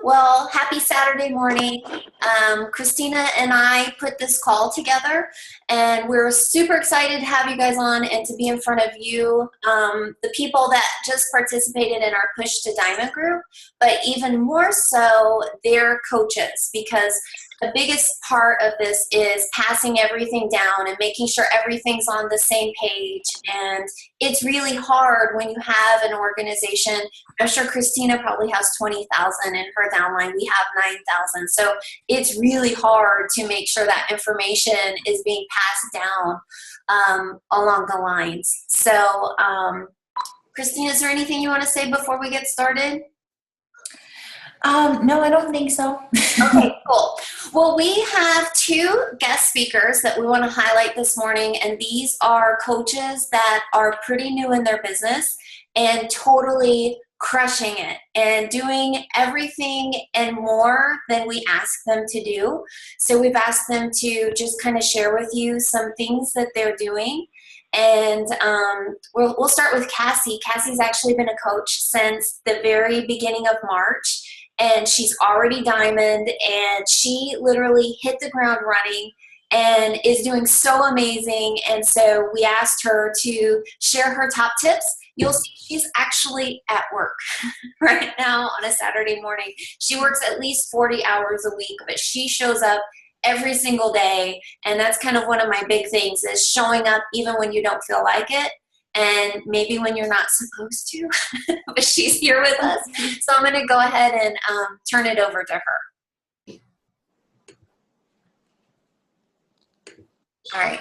Well, happy Saturday morning. Kristina and I put this call together, and we're super excited to have you guys on and to be in front of you, the people that just participated in our Push to Diamond group, but even more so, their coaches, because the biggest part of this is passing everything down and making sure everything's on the same page. And it's really hard when you have an organization. I'm sure Kristina probably has 20,000 in her downline. We have 9,000. So it's really hard to make sure that information is being passed down along the lines. So Kristina, is there anything you want to say before we get started? No, I don't think so. Okay, cool. Well, we have two guest speakers that we want to highlight this morning, and these are coaches that are pretty new in their business and totally crushing it and doing everything and more than we ask them to do. So we've asked them to just kind of share with you some things that they're doing. And we'll start with Cassie. Cassie's actually been a coach since the very beginning of March. And she's already diamond, and she literally hit the ground running and is doing so amazing. And so we asked her to share her top tips. You'll see she's actually at work right now on a Saturday morning. She works at least 40 hours a week, but she shows up every single day. And that's kind of one of my big things, is showing up even when you don't feel like it. And maybe when you're not supposed to, but she's here with us. So I'm going to go ahead and turn it over to her. All right.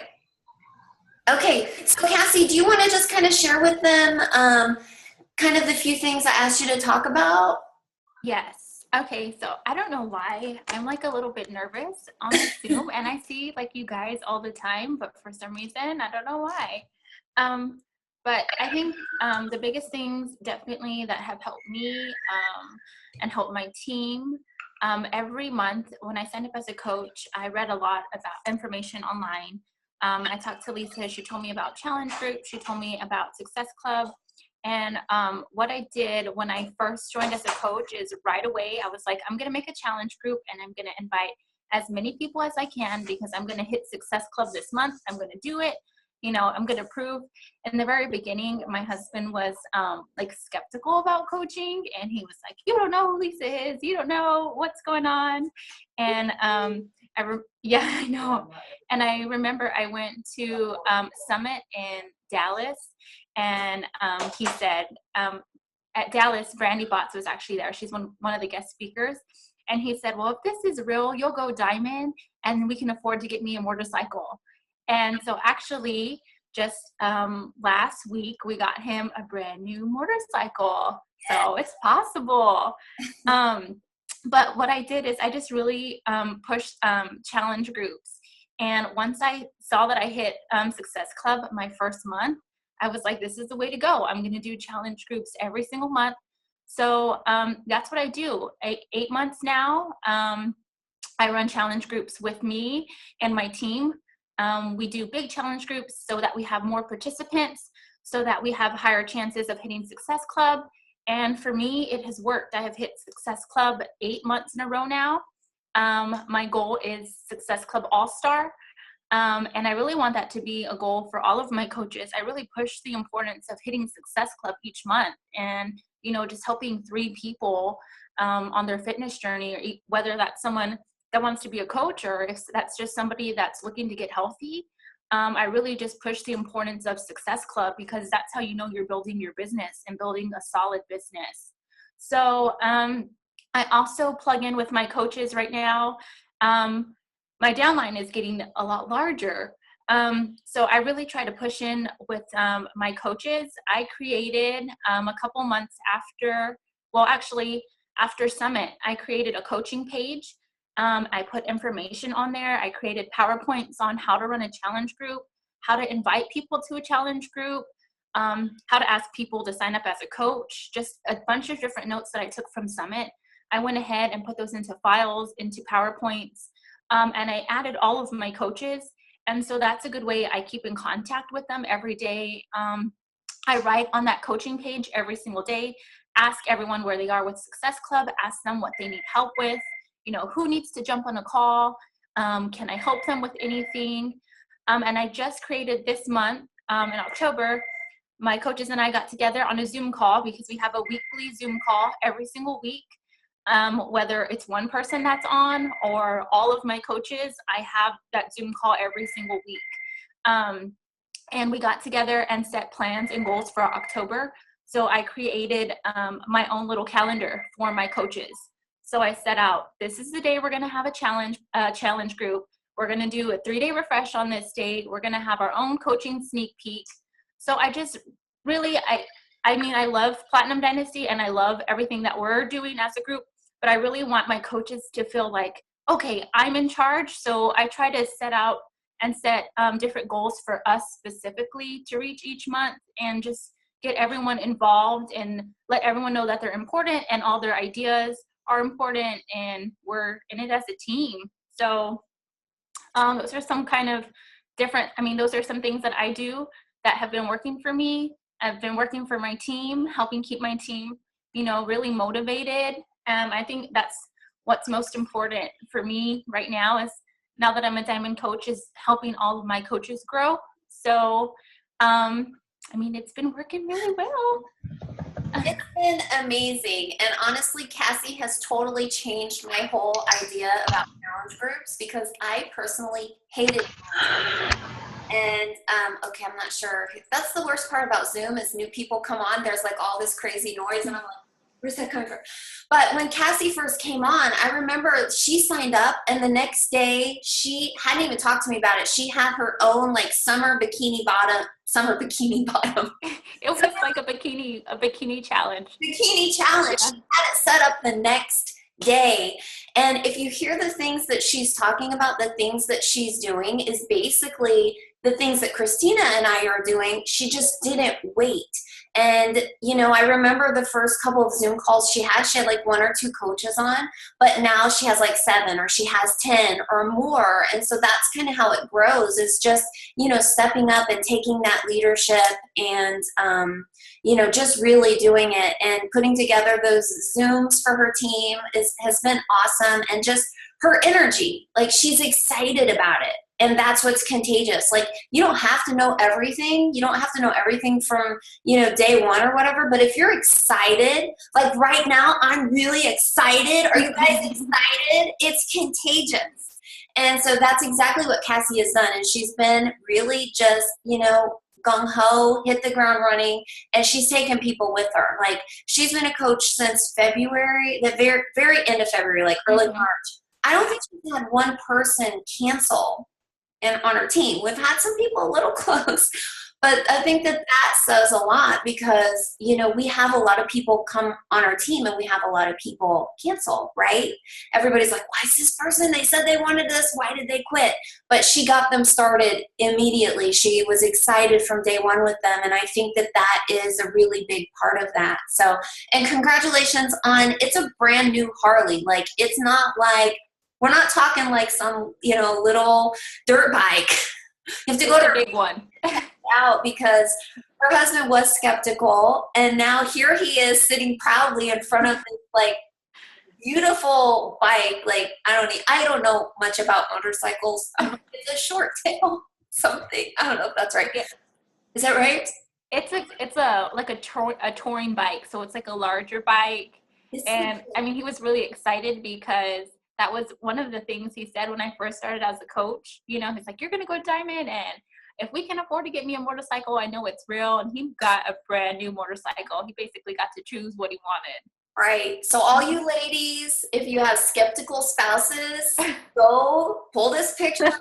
Okay, so Cassie, do you want to just kind of share with them kind of the few things I asked you to talk about? Yes. Okay, so I don't know why I'm like a little bit nervous on the Zoom, and I see like you guys all the time, but for some reason, I don't know why. But I think the biggest things definitely that have helped me and helped my team, every month when I signed up as a coach, I read a lot about information online. I talked to Lisa. She told me about challenge groups. She told me about Success Club. And what I did when I first joined as a coach is right away, I was like, I'm going to make a challenge group, and I'm going to invite as many people as I can, because I'm going to hit Success Club this month. I'm going to do it. You know, I'm going to prove. In the very beginning, my husband was like skeptical about coaching, and he was like, you don't know who Lisa is. You don't know what's going on. And yeah, I know. And I remember I went to Summit in Dallas, and he said at Dallas, Brandy Botts was actually there. She's one of the guest speakers. And he said, well, if this is real, you'll go diamond, and we can afford to get me a motorcycle. And so actually just last week, we got him a brand new motorcycle. So it's possible. But what I did is I just really pushed challenge groups. And once I saw that I hit Success Club my first month, I was like, this is the way to go. I'm going to do challenge groups every single month. So that's what I do. 8 months now, I run challenge groups with me and my team. We do big challenge groups so that we have more participants, so that we have higher chances of hitting Success Club. And for me, it has worked. I have hit Success Club 8 months in a row now. My goal is Success Club All-Star. And I really want that to be a goal for all of my coaches. I really push the importance of hitting Success Club each month, and, you know, just helping 3 people on their fitness journey, or whether that's someone that wants to be a coach, or if that's just somebody that's looking to get healthy. I really just push the importance of Success Club, because that's how you know you're building your business and building a solid business. So I also plug in with my coaches right now. My downline is getting a lot larger. So I really try to push in with my coaches. I created a couple months after, well, actually after Summit, I created a coaching page. I put information on there. I created PowerPoints on how to run a challenge group, how to invite people to a challenge group, how to ask people to sign up as a coach, just a bunch of different notes that I took from Summit. I went ahead and put those into files, into PowerPoints, and I added all of my coaches. And so that's a good way I keep in contact with them every day. I write on that coaching page every single day. ask everyone where they are with Success Club, ask them what they need help with, who needs to jump on a call, can I help them with anything? And I just created this month, in October, my coaches and I got together on a Zoom call because we have a weekly Zoom call every single week. Whether it's one person that's on or all of my coaches, I have that Zoom call every single week. And we got together and set plans and goals for October. So I created my own little calendar for my coaches. So I set out, this is the day we're going to have a challenge group. We're going to do a 3-day refresh on this date. We're going to have our own coaching sneak peek. So I just really, I love Platinum Dynasty and I love everything that we're doing as a group, but I really want my coaches to feel like, okay, I'm in charge. So I try to set out and set different goals for us specifically to reach each month and just get everyone involved and let everyone know that they're important and all their ideas are important and we're in it as a team. So those are some kind of different, those are some things that I do that have been working for me. I've been working for my team, helping keep my team, really motivated. I think that's what's most important for me right now is now that I'm a Diamond coach is helping all of my coaches grow. So, it's been working really well. It's been amazing. And honestly, Cassie has totally changed my whole idea about challenge groups because I personally hated it. And okay, I'm not sure. That's the worst part about Zoom is new people come on. There's like all this crazy noise and I'm like, where's that coming from? But when Cassie first came on, I remember she signed up and the next day she hadn't even talked to me about it. She had her own like summer bikini bottom. It was like a bikini challenge. Bikini challenge. Yeah. She had it set up the next day. And if you hear the things that she's talking about, the things that she's doing is basically the things that Kristina and I are doing. She just didn't wait. And, I remember the first couple of Zoom calls she had like 1 or 2 coaches on, but now she has like 7 or she has 10 or more. And so that's kind of how it grows is just, stepping up and taking that leadership and, just really doing it and putting together those Zooms for her team has been awesome. And just her energy, like she's excited about it. And that's what's contagious. Like you don't have to know everything. You don't have to know everything from, day one or whatever. But if you're excited, like right now, I'm really excited. Are you guys excited? It's contagious. And so that's exactly what Cassie has done. And she's been really just, gung-ho, hit the ground running, and she's taken people with her. Like she's been a coach since February, the very, very end of February, like early March. I don't think she's had one person cancel on her team. We've had some people a little close, but I think that says a lot because, we have a lot of people come on our team and we have a lot of people cancel, right? Everybody's like, why is this person? They said they wanted this. Why did they quit? But she got them started immediately. She was excited from day one with them. And I think that is a really big part of that. So, and congratulations it's a brand new Harley. Like, it's not like, we're not talking like some, little dirt bike. You have to go to a big one out because her husband was skeptical, and now here he is sitting proudly in front of this like beautiful bike. Like I don't know much about motorcycles. It's a short tail something. I don't know if that's right. Is that right? It's a touring bike, so it's like a larger bike. And he was really excited because that was one of the things he said when I first started as a coach. He's like, you're going to go Diamond, and if we can afford to get me a motorcycle, I know it's real. And he got a brand new motorcycle. He basically got to choose what he wanted. Right. So all you ladies, if you have skeptical spouses, go pull this picture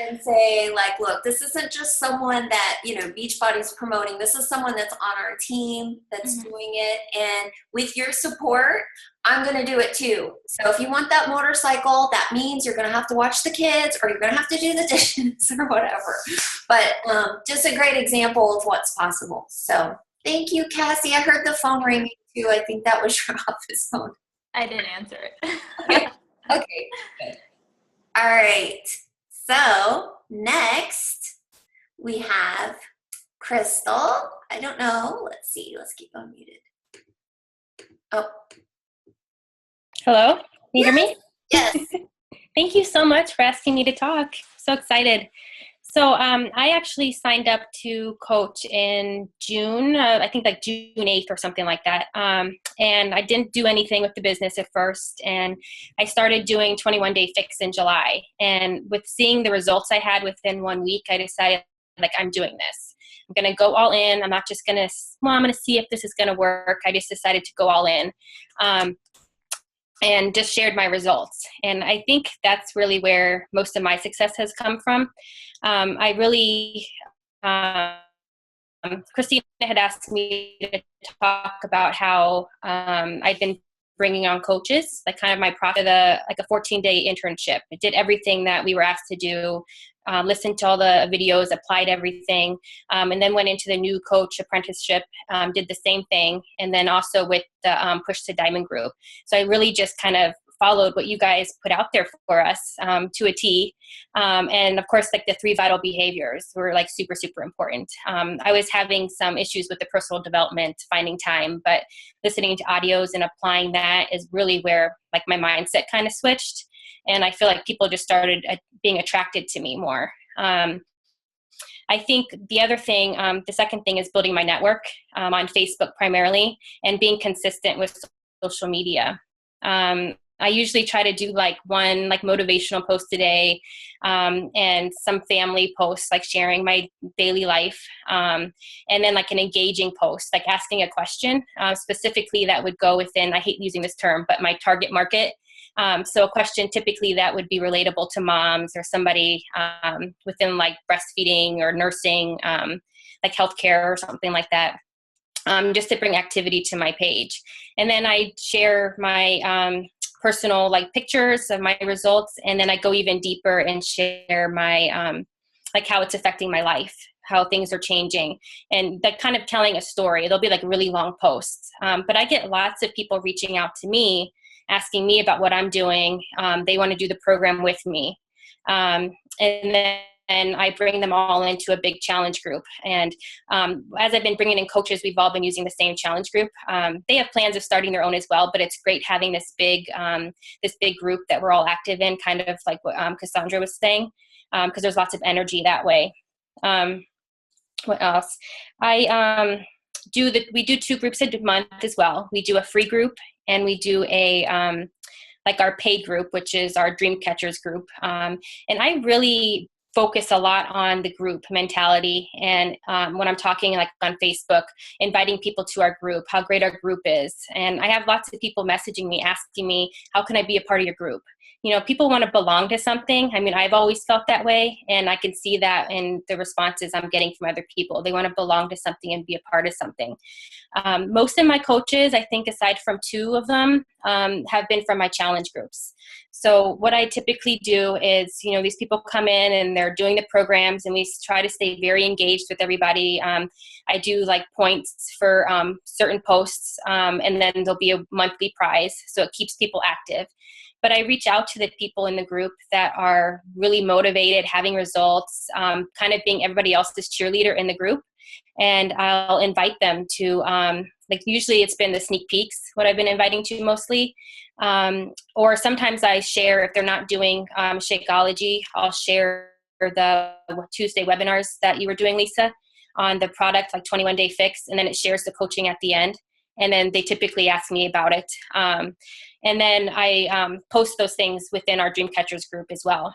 and say, like, look, this isn't just someone that, Beachbody's promoting. This is someone that's on our team that's doing it. And with your support, I'm going to do it too. So if you want that motorcycle, that means you're going to have to watch the kids or you're going to have to do the dishes or whatever. But just a great example of what's possible. So thank you, Cassie. I heard the phone ringing too. I think that was your office phone. I didn't answer it. Okay, good. All right. So next we have Crystal. I don't know. Let's see. Let's keep unmuted. Oh, Hello? Can you hear me? yes. Thank you so much for asking me to talk. So excited. So I actually signed up to coach in June, I think like June 8th or something like that. And I didn't do anything with the business at first. And I started doing 21-day fix in July. And with seeing the results I had within 1 week, I decided, like, I'm doing this. I'm going to go all in. I'm not just going to, I'm going to see if this is going to work. I just decided to go all in. And just shared my results. And I think that's really where most of my success has come from. I really, Kristina had asked me to talk about how I've been bringing on coaches, like kind of my like a 14-day internship. I did everything that we were asked to do, listened to all the videos, applied everything, and then went into the new coach apprenticeship, did the same thing, and then also with the Push to Diamond group. So I really just kind of followed what you guys put out there for us to a T. And of course, like the 3 vital behaviors were like super, super important. I was having some issues with the personal development, finding time, but listening to audios and applying that is really where like my mindset kind of switched. And I feel like people just started being attracted to me more. I think the other thing, the second thing is building my network on Facebook primarily and being consistent with social media. I usually try to do like one like motivational post a day and some family posts like sharing my daily life and then like an engaging post like asking a question specifically that would go within, I hate using this term, but my target market. So a question typically that would be relatable to moms or somebody within like breastfeeding or nursing, like healthcare or something like that. Just to bring activity to my page. And then I share my personal like pictures of my results. And then I go even deeper and share my, like how it's affecting my life, how things are changing, and like kind of telling a story. They'll be like really long posts. But I get lots of people reaching out to me, asking me about what I'm doing. They want to do the program with me. And then I bring them all into a big challenge group. And as I've been bringing in coaches, we've all been using the same challenge group. They have plans of starting their own as well, but it's great having this big group that we're all active in, kind of like what Cassandra was saying, because there's lots of energy that way. What else? We do 2 groups a month as well. We do a free group and we do a like our paid group, which is our Dream Catchers group. And I really focus a lot on the group mentality. And when I'm talking like on Facebook, inviting people to our group, how great our group is. And I have lots of people messaging me, asking me, how can I be a part of your group? You know, people want to belong to something. I mean, I've always felt that way. And I can see that in the responses I'm getting from other people. They want to belong to something and be a part of something. Most of my coaches, I think aside from 2 of them, have been from my challenge groups. So what I typically do is, you know, these people come in and they're doing the programs and we try to stay very engaged with everybody. I do like points for certain posts and then there'll be a monthly prize. So it keeps people active. But I reach out to the people in the group that are really motivated, having results, kind of being everybody else's cheerleader in the group. And I'll invite them to, like usually it's been the sneak peeks, what I've been inviting to mostly. Or sometimes I share, if they're not doing Shakeology, I'll share the Tuesday webinars that you were doing, Lisa, on the product, like 21-day fix, and then it shares the coaching at the end. And then they typically ask me about it. And then I post those things within our Dream Catchers group as well.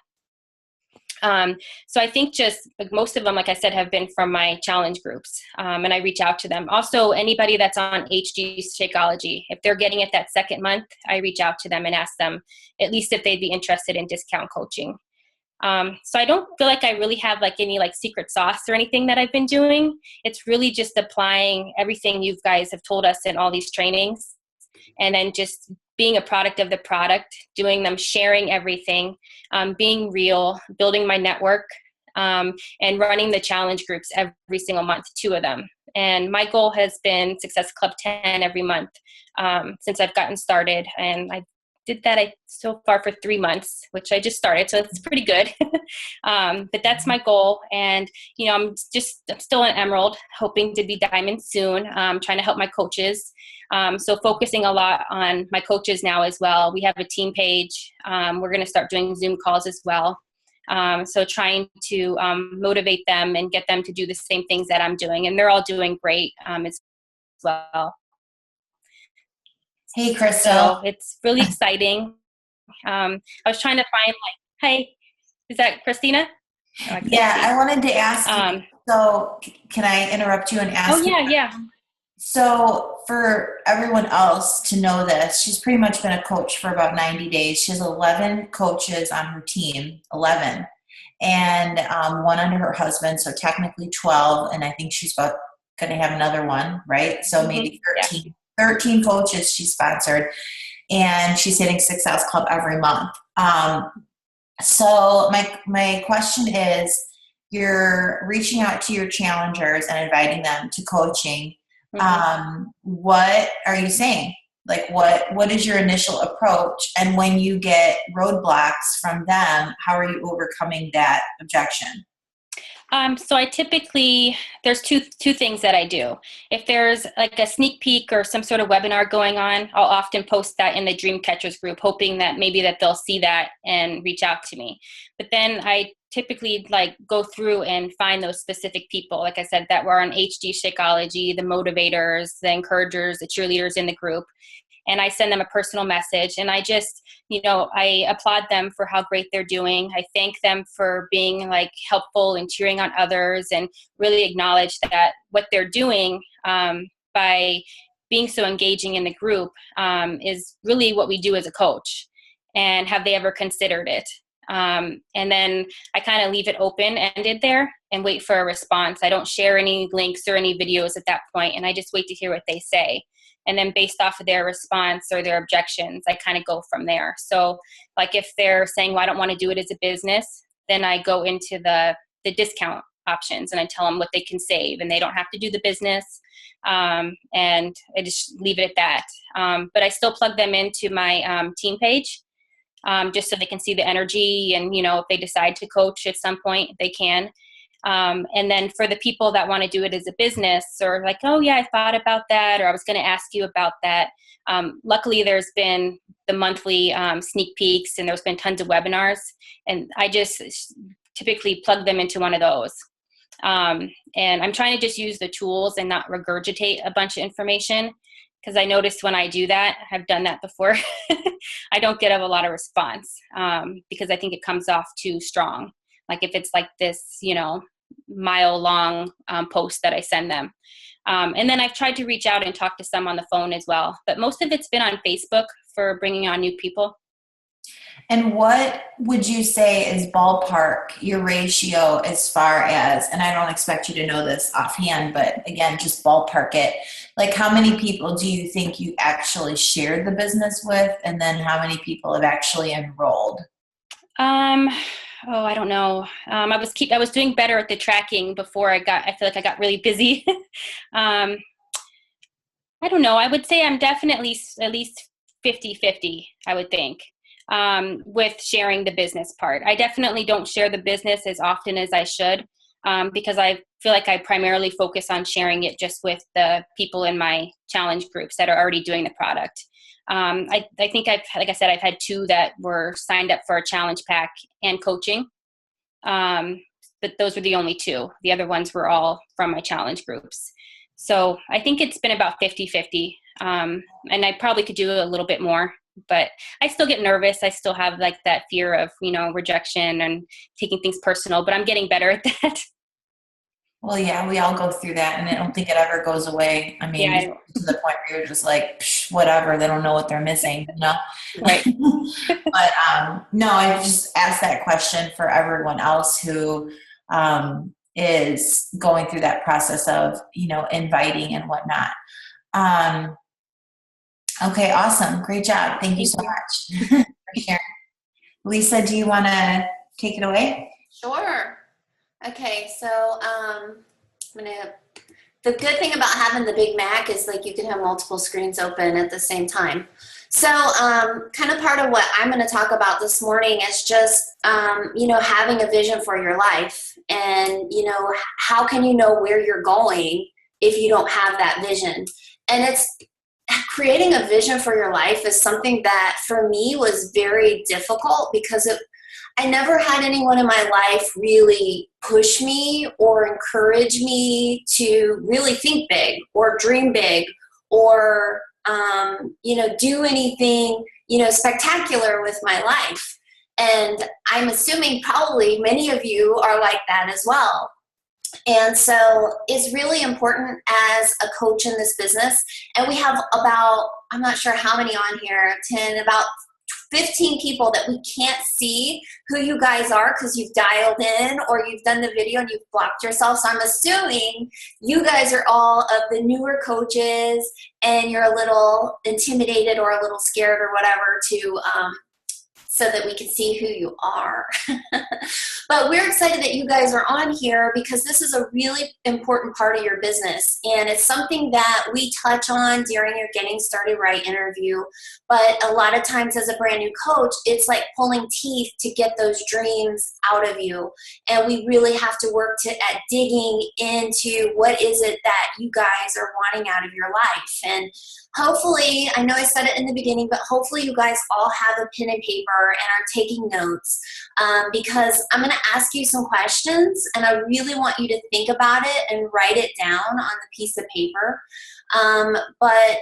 So I think just like most of them, like I said, have been from my challenge groups, and I reach out to them. Also, anybody that's on HG Shakeology, if they're getting it that second month, I reach out to them and ask them at least if they'd be interested in discount coaching. So I don't feel like I really have like any like secret sauce or anything that I've been doing. It's really just applying everything you guys have told us in all these trainings, and then just being a product of the product, doing them, sharing everything, being real, building my network, and running the challenge groups every single month, 2 of them. And my goal has been Success Club 10 every month since I've gotten started. And I did that so far for 3 months, which I just started, so it's pretty good. But that's my goal. And, you know, I'm still an emerald, hoping to be diamond soon, trying to help my coaches. So focusing a lot on my coaches now as well. We have a team page. We're going to start doing Zoom calls as well. So trying to motivate them and get them to do the same things that I'm doing. And they're all doing great as well. Hey, Crystal. So it's really exciting. I was trying to find hey, is that Kristina? Oh, I wanted to ask you, so can I interrupt you and ask? Oh, yeah. So for everyone else to know this, she's pretty much been a coach for about 90 days. She has 11 coaches on her team, 11, and one under her husband, so technically 12, and I think she's about going to have another one, right? So maybe 13. Yeah. 13 coaches she sponsored, and she's hitting 6 House Club every month. So my question is, you're reaching out to your challengers and inviting them to coaching. What are you saying? Like, what is your initial approach? And when you get roadblocks from them, how are you overcoming that objection? So I typically, there's two things that I do. If there's like a sneak peek or some sort of webinar going on, I'll often post that in the Dream Catchers group, hoping that maybe that they'll see that and reach out to me. But then I typically go through and find those specific people, like I said, that were on HD Shakeology, the motivators, the encouragers, the cheerleaders in the group. And I send them a personal message, and I just, I applaud them for how great they're doing. I thank them for being helpful and cheering on others, and really acknowledge that what they're doing by being so engaging in the group is really what we do as a coach. And have they ever considered it? And then I kind of leave it open-ended there and wait for a response. I don't share any links or any videos at that point, and I just wait to hear what they say. And then based off of their response or their objections, I kind of go from there. So if they're saying, well, I don't want to do it as a business, then I go into the discount options, and I tell them what they can save, and they don't have to do the business. And I just leave it at that. But I still plug them into my team page, just so they can see the energy, and, if they decide to coach at some point, they can. And then for the people that want to do it as a business, or oh yeah, I thought about that, or I was going to ask you about that. Luckily there's been the monthly sneak peeks, and there's been tons of webinars, and I just typically plug them into one of those. And I'm trying to just use the tools and not regurgitate a bunch of information, because I noticed when I do that, I've done that before, I don't get a lot of response, because I think it comes off too strong. If it's this, mile long post that I send them. And then I've tried to reach out and talk to some on the phone as well. But most of it's been on Facebook for bringing on new people. And what would you say is ballpark your ratio as far as, and I don't expect you to know this offhand, but again, just ballpark it. How many people do you think you actually shared the business with? And then how many people have actually enrolled? I don't know. I was doing better at the tracking before I feel like I got really busy. I don't know. I would say I'm definitely at least 50-50, I would think, with sharing the business part. I definitely don't share the business as often as I should, because I feel like I primarily focus on sharing it just with the people in my challenge groups that are already doing the product. I think I've had 2 that were signed up for a challenge pack and coaching. But those were the only 2. The other ones were all from my challenge groups. So I think it's been about 50-50. And I probably could do a little bit more, but I still get nervous. I still have that fear of, rejection and taking things personal, but I'm getting better at that. Well, yeah, we all go through that, and I don't think it ever goes away. I mean, to the point where you're just whatever, they don't know what they're missing, Right. But no, I just asked that question for everyone else who is going through that process of, inviting and whatnot. Okay, awesome. Great job. Thank you so much for sharing. Lisa, do you want to take it away? Sure. Okay, so the good thing about having the Big Mac is you can have multiple screens open at the same time. So kind of part of what I'm going to talk about this morning is just, having a vision for your life. And, how can you know where you're going if you don't have that vision? And creating a vision for your life is something that for me was very difficult because I never had anyone in my life really push me or encourage me to really think big or dream big or, do anything, spectacular with my life. And I'm assuming probably many of you are like that as well. And so it's really important as a coach in this business. And we have about, I'm not sure how many on here, 10, about 15 people that we can't see who you guys are because you've dialed in or you've done the video and you've blocked yourself. So I'm assuming you guys are all of the newer coaches and you're a little intimidated or a little scared or whatever to so that we can see who you are. But we're excited that you guys are on here because this is a really important part of your business. And it's something that we touch on during your Getting Started Right interview. But a lot of times as a brand new coach, it's like pulling teeth to get those dreams out of you. And we really have to work at digging into what is it that you guys are wanting out of your life. And hopefully, I know I said it in the beginning, but hopefully you guys all have a pen and paper and are taking notes because I'm going to ask you some questions and I really want you to think about it and write it down on the piece of paper. But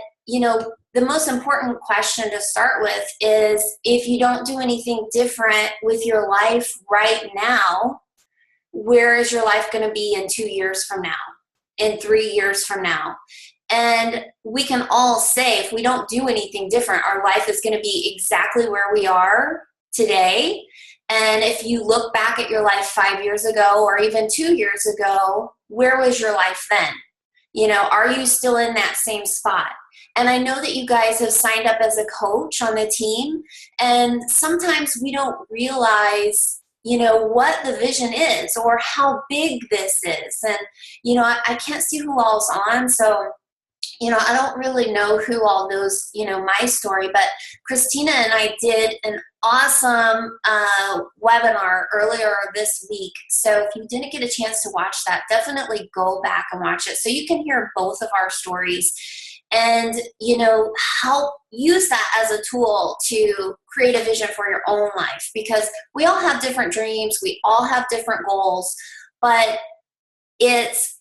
the most important question to start with is if you don't do anything different with your life right now, where is your life going to be in 2 years from now, in 3 years from now? And we can all say if we don't do anything different, our life is going to be exactly where we are today. And if you look back at your life 5 years ago or even 2 years ago, where was your life then? Are you still in that same spot? And I know that you guys have signed up as a coach on the team. And sometimes we don't realize what the vision is or how big this is. And, I can't see who all's on. So I don't really know who all knows, my story, but Kristina and I did an awesome webinar earlier this week. So if you didn't get a chance to watch that, definitely go back and watch it so you can hear both of our stories and, help use that as a tool to create a vision for your own life because we all have different dreams. We all have different goals, but it's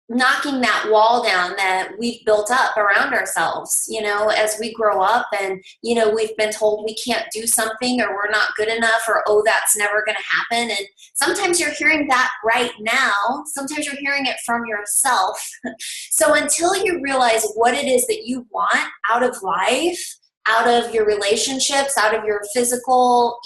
knocking that wall down that we've built up around ourselves, as we grow up and, we've been told we can't do something or we're not good enough or, oh, that's never going to happen. And sometimes you're hearing that right now. Sometimes you're hearing it from yourself. So until you realize what it is that you want out of life, out of your relationships, out of your physical,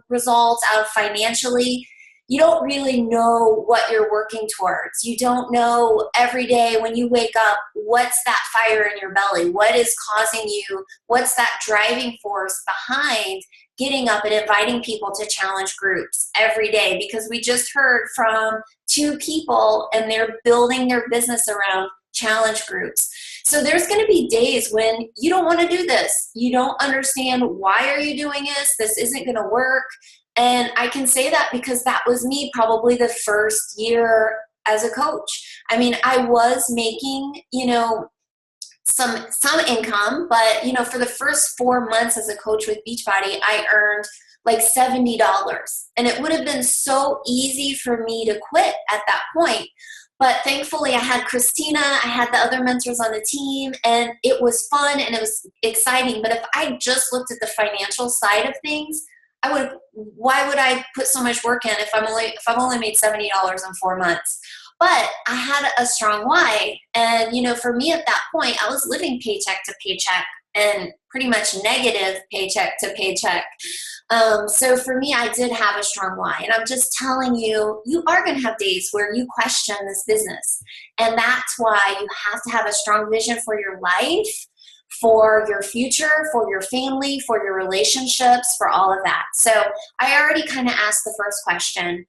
results, out of financially, you don't really know what you're working towards. You don't know every day when you wake up, what's that fire in your belly? What is causing you? What's that driving force behind getting up and inviting people to challenge groups every day? Because we just heard from 2 people and they're building their business around challenge groups. So there's going to be days when you don't want to do this. You don't understand why are you doing this? This isn't going to work. And I can say that because that was me probably the first year as a coach. I mean, I was making, some income, but, for the first 4 months as a coach with Beachbody, I earned like $70. And it would have been so easy for me to quit at that point. But thankfully, I had Kristina, I had the other mentors on the team, and it was fun and it was exciting. But if I just looked at the financial side of things, why would I put so much work in if I've only made $70 in 4 months? But I had a strong why. And, for me at that point, I was living paycheck to paycheck and pretty much negative paycheck to paycheck. So for me, I did have a strong why. And I'm just telling you, you are going to have days where you question this business. And that's why you have to have a strong vision for your life, for your future, for your family, for your relationships, for all of that. So I already kind of asked the first question,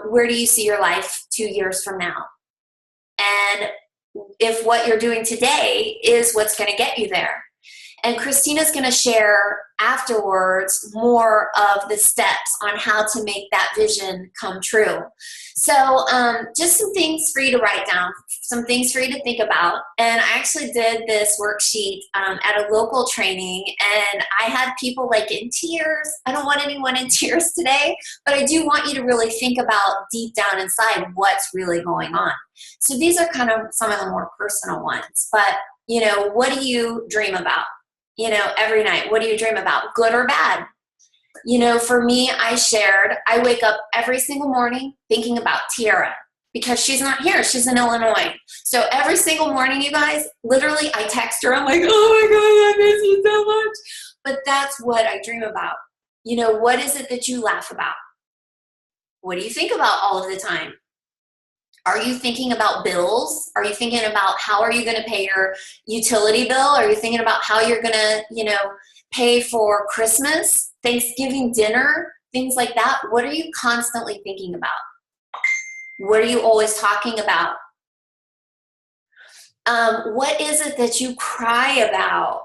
where do you see your life 2 years from now? And if what you're doing today is what's going to get you there. And Kristina's going to share afterwards more of the steps on how to make that vision come true. So just some things for you to write down, some things for you to think about. And I actually did this worksheet at a local training, and I had people like in tears. I don't want anyone in tears today, but I do want you to really think about deep down inside what's really going on. So these are kind of some of the more personal ones, but you know, what do you dream about? You know, every night, what do you dream about, good or bad? You know, for me, I wake up every single morning thinking about Tiara because she's not here. She's in Illinois. So every single morning, you guys, literally, I text her. I'm like, oh my God, I miss you so much. But that's what I dream about. You know, what is it that you laugh about? What do you think about all of the time? Are you thinking about bills? Are you thinking about how are you going to pay your utility bill? Are you thinking about how you're going to, you know, pay for Christmas, Thanksgiving dinner, things like that? What are you constantly thinking about? What are you always talking about? What is it that you cry about?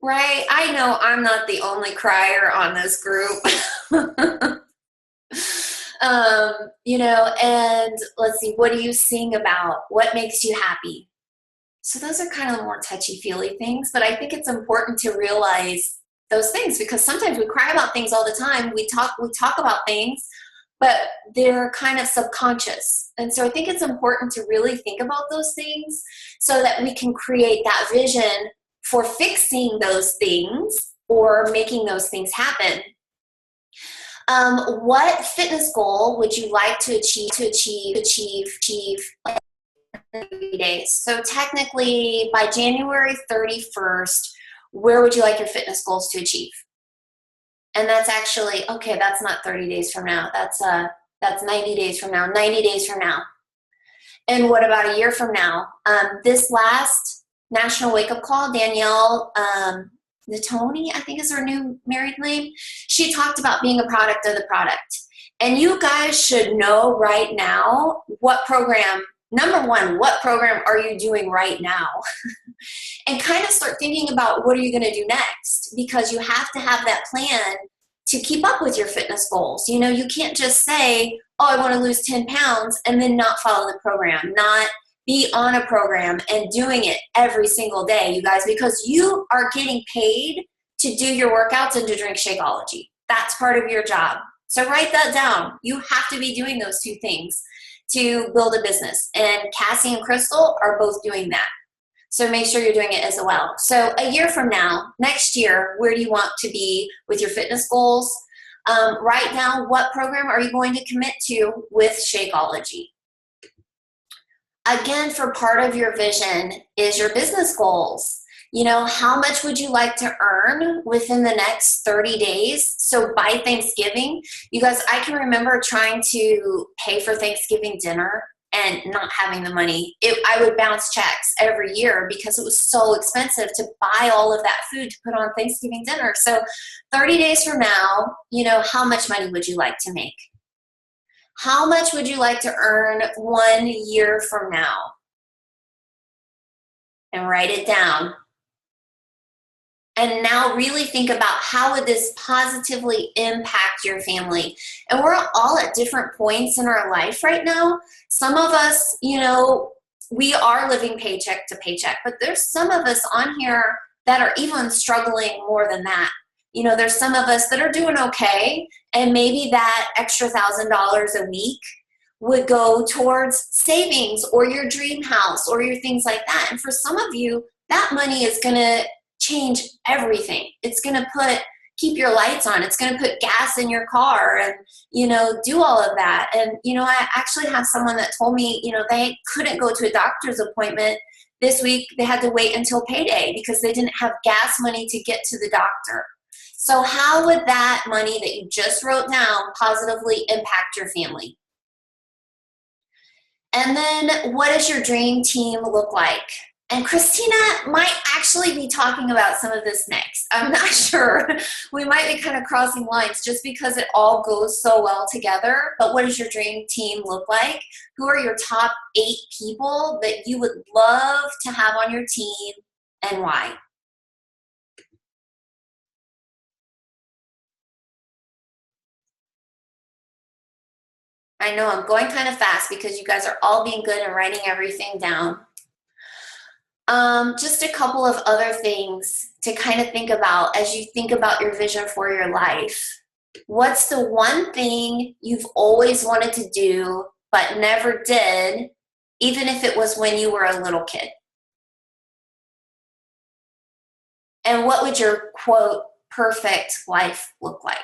Right? I know I'm not the only crier on this group. You know, and let's see, what do you sing about? What makes you happy? So those are kind of the more touchy-feely things, but I think it's important to realize those things because sometimes we cry about things all the time. We talk about things, but they're kind of subconscious. And so I think it's important to really think about those things so that we can create that vision for fixing those things or making those things happen. What fitness goal would you like to achieve like 30 days? So technically by January 31st, where would you like your fitness goals to achieve? And that's actually, okay, that's not 30 days from now. That's 90 days from now, 90 days from now. And what about a year from now? This last National Wake Up Call, Danielle, Natoni, I think is her new married name. She talked about being a product of the product. And you guys should know right now what program, number one, what program are you doing right now? And kind of start thinking about what are you going to do next? Because you have to have that plan to keep up with your fitness goals. You know, you can't just say, oh, I want to lose 10 pounds and then not follow the program, not be on a program and doing it every single day, you guys, because you are getting paid to do your workouts and to drink Shakeology. That's part of your job. So write that down. You have to be doing those two things to build a business. And Cassie and Crystal are both doing that. So make sure you're doing it as well. So a year from now, next year, where do you want to be with your fitness goals? Write down what program are you going to commit to with Shakeology. Again, for part of your vision is your business goals. You know, how much would you like to earn within the next 30 days? So by Thanksgiving, you guys, I can remember trying to pay for Thanksgiving dinner and not having the money. I would bounce checks every year because it was so expensive to buy all of that food to put on Thanksgiving dinner. So 30 days from now, you know, how much money would you like to make? How much would you like to earn 1 year from now? And write it down. And now really think about how would this positively impact your family. And we're all at different points in our life right now. Some of us, you know, we are living paycheck to paycheck, but there's some of us on here that are even struggling more than that. You know, there's some of us that are doing okay, and maybe that extra $1,000 a week would go towards savings or your dream house or your things like that. And for some of you, that money is going to change everything. It's going to keep your lights on. It's going to put gas in your car and, you know, do all of that. And, you know, I actually have someone that told me, you know, they couldn't go to a doctor's appointment this week. They had to wait until payday because they didn't have gas money to get to the doctor. So how would that money that you just wrote down positively impact your family? And then what does your dream team look like? And Kristina might actually be talking about some of this next. I'm not sure. We might be kind of crossing lines just because it all goes so well together. But what does your dream team look like? Who are your top 8 people that you would love to have on your team and why? I know I'm going kind of fast because you guys are all being good and writing everything down. Just a couple of other things to kind of think about as you think about your vision for your life. What's the one thing you've always wanted to do but never did, even if it was when you were a little kid? And what would your, quote, perfect life look like?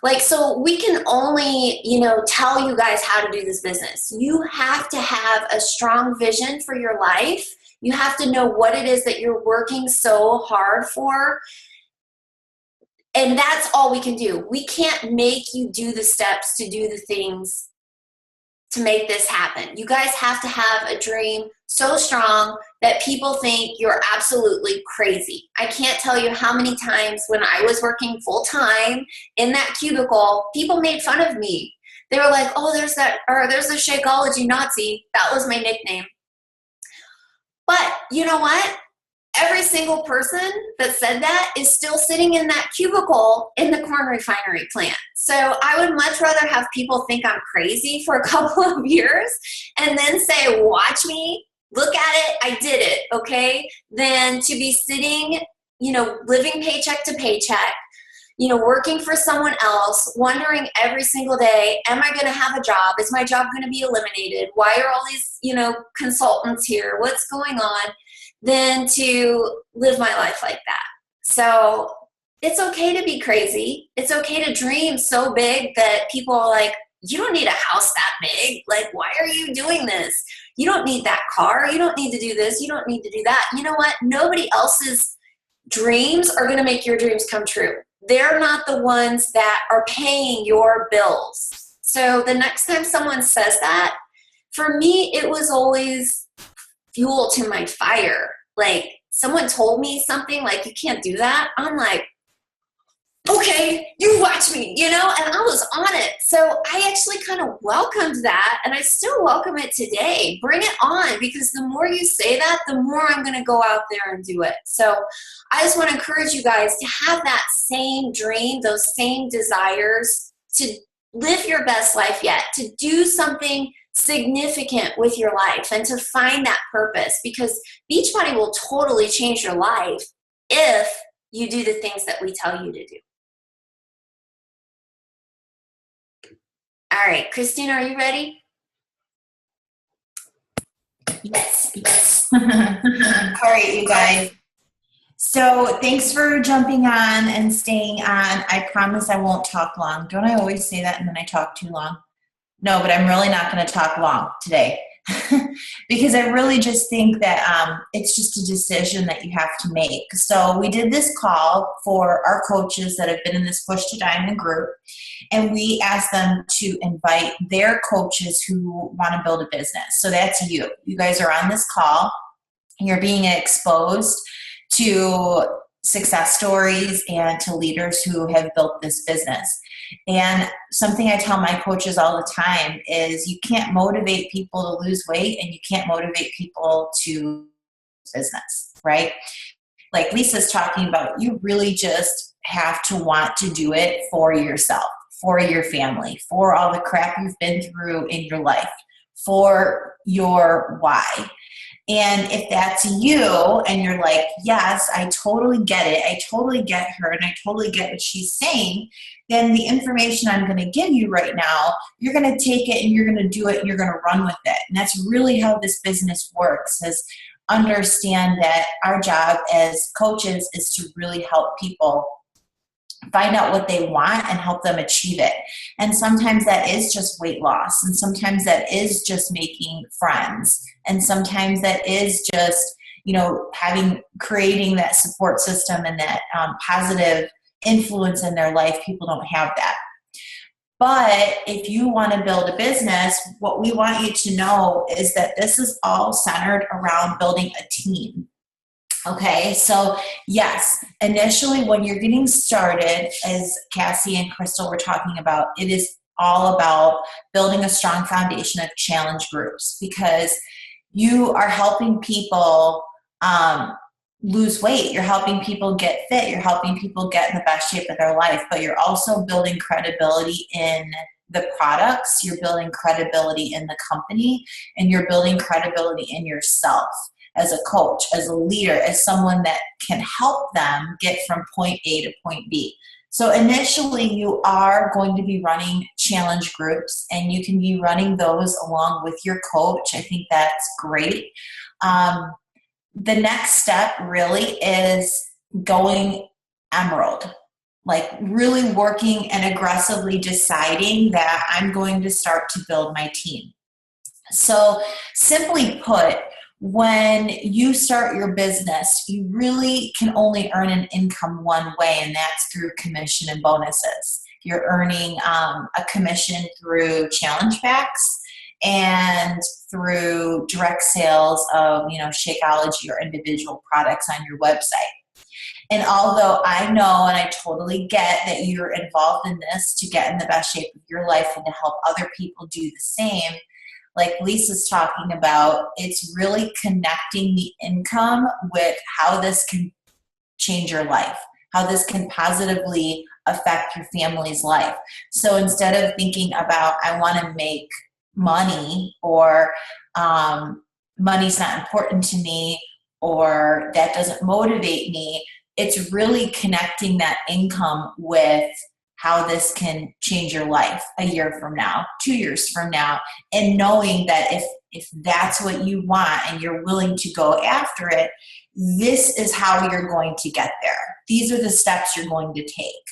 Like, so we can only, tell you guys how to do this business. You have to have a strong vision for your life. You have to know what it is that you're working so hard for. And that's all we can do. We can't make you do the steps to do the things to make this happen. You guys have to have a dream so strong that people think you're absolutely crazy. I can't tell you how many times when I was working full time in that cubicle, people made fun of me. They were like, "Oh, there's the Shakeology Nazi." That was my nickname. But you know what? Every single person that said that is still sitting in that cubicle in the corn refinery plant. So I would much rather have people think I'm crazy for a couple of years and then say, watch me, look at it, I did it, okay? Than to be sitting, living paycheck to paycheck, working for someone else, wondering every single day, am I going to have a job? Is my job going to be eliminated? Why are all these, consultants here? What's going on? Than to live my life like that. So it's okay to be crazy. It's okay to dream so big that people are like, you don't need a house that big. Like, why are you doing this? You don't need that car. You don't need to do this. You don't need to do that. You know what? Nobody else's dreams are going to make your dreams come true. They're not the ones that are paying your bills. So the next time someone says that, for me, it was always fuel to my fire. Like, someone told me something like, you can't do that. I'm like, okay, you watch me, and I was on it. So I actually kind of welcomed that, and I still welcome it today. Bring it on, because the more you say that, the more I'm going to go out there and do it. So I just want to encourage you guys to have that same dream, those same desires, to live your best life yet, to do something significant with your life and to find that purpose, because Beachbody will totally change your life if you do the things that we tell you to do. All right, Kristina, are you ready? Yes. All right, you guys. So thanks for jumping on and staying on. I promise I won't talk long. Don't I always say that and then I talk too long? No, but I'm really not going to talk long today because I really just think that it's just a decision that you have to make. So we did this call for our coaches that have been in this Push to Diamond group, and we asked them to invite their coaches who want to build a business. So that's you. You guys are on this call. You're being exposed to success stories and to leaders who have built this business. And something I tell my coaches all the time is you can't motivate people to lose weight and you can't motivate people to business, right? Like Lisa's talking about, you really just have to want to do it for yourself, for your family, for all the crap you've been through in your life, for your why. And if that's you and you're like, yes, I totally get it, I totally get her, and I totally get what she's saying, then the information I'm going to give you right now, you're going to take it and you're going to do it and you're going to run with it. And that's really how this business works, is understand that our job as coaches is to really help people find out what they want and help them achieve it. And sometimes that is just weight loss. And sometimes that is just making friends. And sometimes that is just, creating that support system and that positive influence in their life. People don't have that. But if you want to build a business, what we want you to know is that this is all centered around building a team. Okay, so yes, initially when you're getting started, as Cassie and Crystal were talking about, it is all about building a strong foundation of challenge groups, because you are helping people lose weight. You're helping people get fit. You're helping people get in the best shape of their life, but you're also building credibility in the products. You're building credibility in the company, and you're building credibility in yourself as a coach, as a leader, as someone that can help them get from point A to point B. So initially you are going to be running challenge groups, and you can be running those along with your coach. I think that's great. The next step really is going emerald, like really working and aggressively deciding that I'm going to start to build my team. So simply put, when you start your business, you really can only earn an income one way, and that's through commission and bonuses. You're earning a commission through challenge packs and through direct sales of, Shakeology or individual products on your website. And although I know and I totally get that you're involved in this to get in the best shape of your life and to help other people do the same, like Lisa's talking about, it's really connecting the income with how this can change your life, how this can positively affect your family's life. So instead of thinking about, I want to make money, or money's not important to me, or that doesn't motivate me, it's really connecting that income with how this can change your life a year from now, 2 years from now, and knowing that if that's what you want and you're willing to go after it, this is how you're going to get there. These are the steps you're going to take.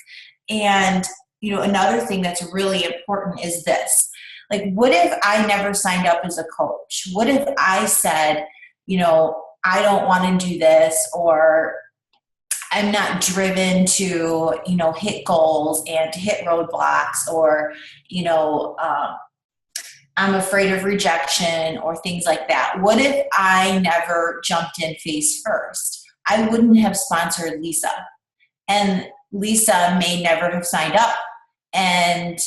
And, another thing that's really important is this. Like, what if I never signed up as a coach? What if I said, I don't want to do this, or I'm not driven to, hit goals and to hit roadblocks, or, I'm afraid of rejection or things like that. What if I never jumped in face first? I wouldn't have sponsored Lisa, and Lisa may never have signed up, and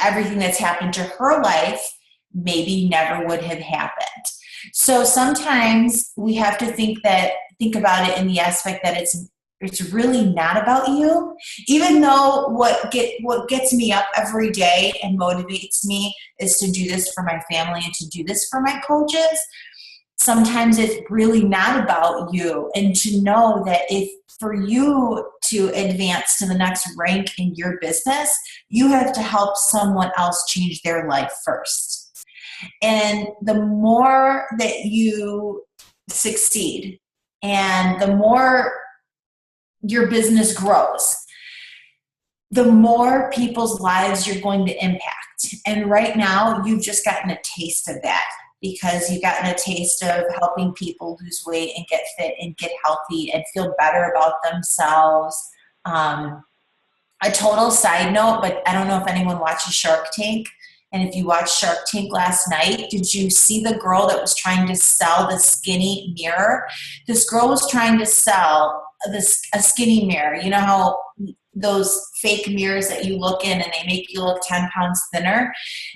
everything that's happened to her life maybe never would have happened. So sometimes we have to think about it in the aspect that it's really not about you. Even though what gets me up every day and motivates me is to do this for my family and to do this for my coaches, sometimes it's really not about you. And to know that if for you to advance to the next rank in your business, you have to help someone else change their life first. And the more that you succeed and the more your business grows, the more people's lives you're going to impact. And right now, you've just gotten a taste of that, because you've gotten a taste of helping people lose weight and get fit and get healthy and feel better about themselves. A total side note, but I don't know if anyone watches Shark Tank. And if you watched Shark Tank last night, did you see the girl that was trying to sell the skinny mirror? This girl was trying to sell a skinny mirror. You know how those fake mirrors that you look in and they make you look 10 pounds thinner?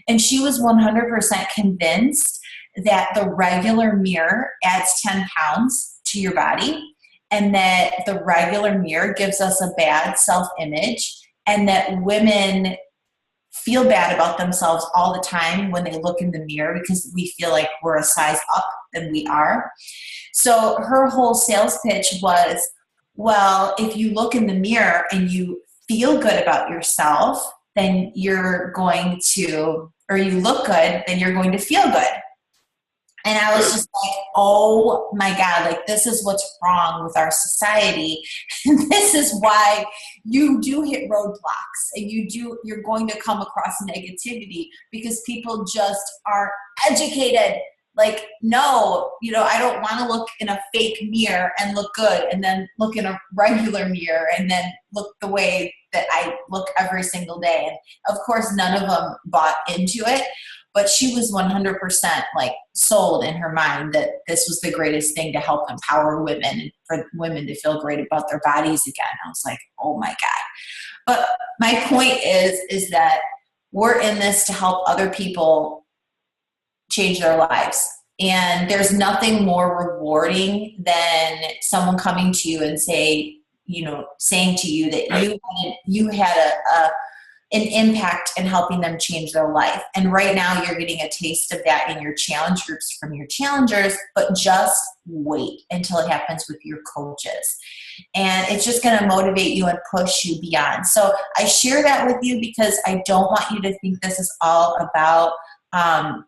And she was 100% convinced that the regular mirror adds 10 pounds to your body, and that the regular mirror gives us a bad self-image, and that women feel bad about themselves all the time when they look in the mirror because we feel like we're a size up than we are. So her whole sales pitch was, well, if you look in the mirror and you feel good about yourself, then you're going to, or you look good, then you're going to feel good. And I was just like, oh my God, like this is what's wrong with our society. And this is why you do hit roadblocks, and you're going to come across negativity because people just aren't educated. Like, no, I don't want to look in a fake mirror and look good, and then look in a regular mirror and then look the way that I look every single day. And of course, none of them bought into it. But she was 100% like sold in her mind that this was the greatest thing to help empower women and for women to feel great about their bodies again. I was like, oh my God. But my point is that we're in this to help other people change their lives. And there's nothing more rewarding than someone coming to you and saying to you that you had an impact in helping them change their life. And right now you're getting a taste of that in your challenge groups from your challengers, but just wait until it happens with your coaches. And it's just going to motivate you and push you beyond. So I share that with you because I don't want you to think this is all about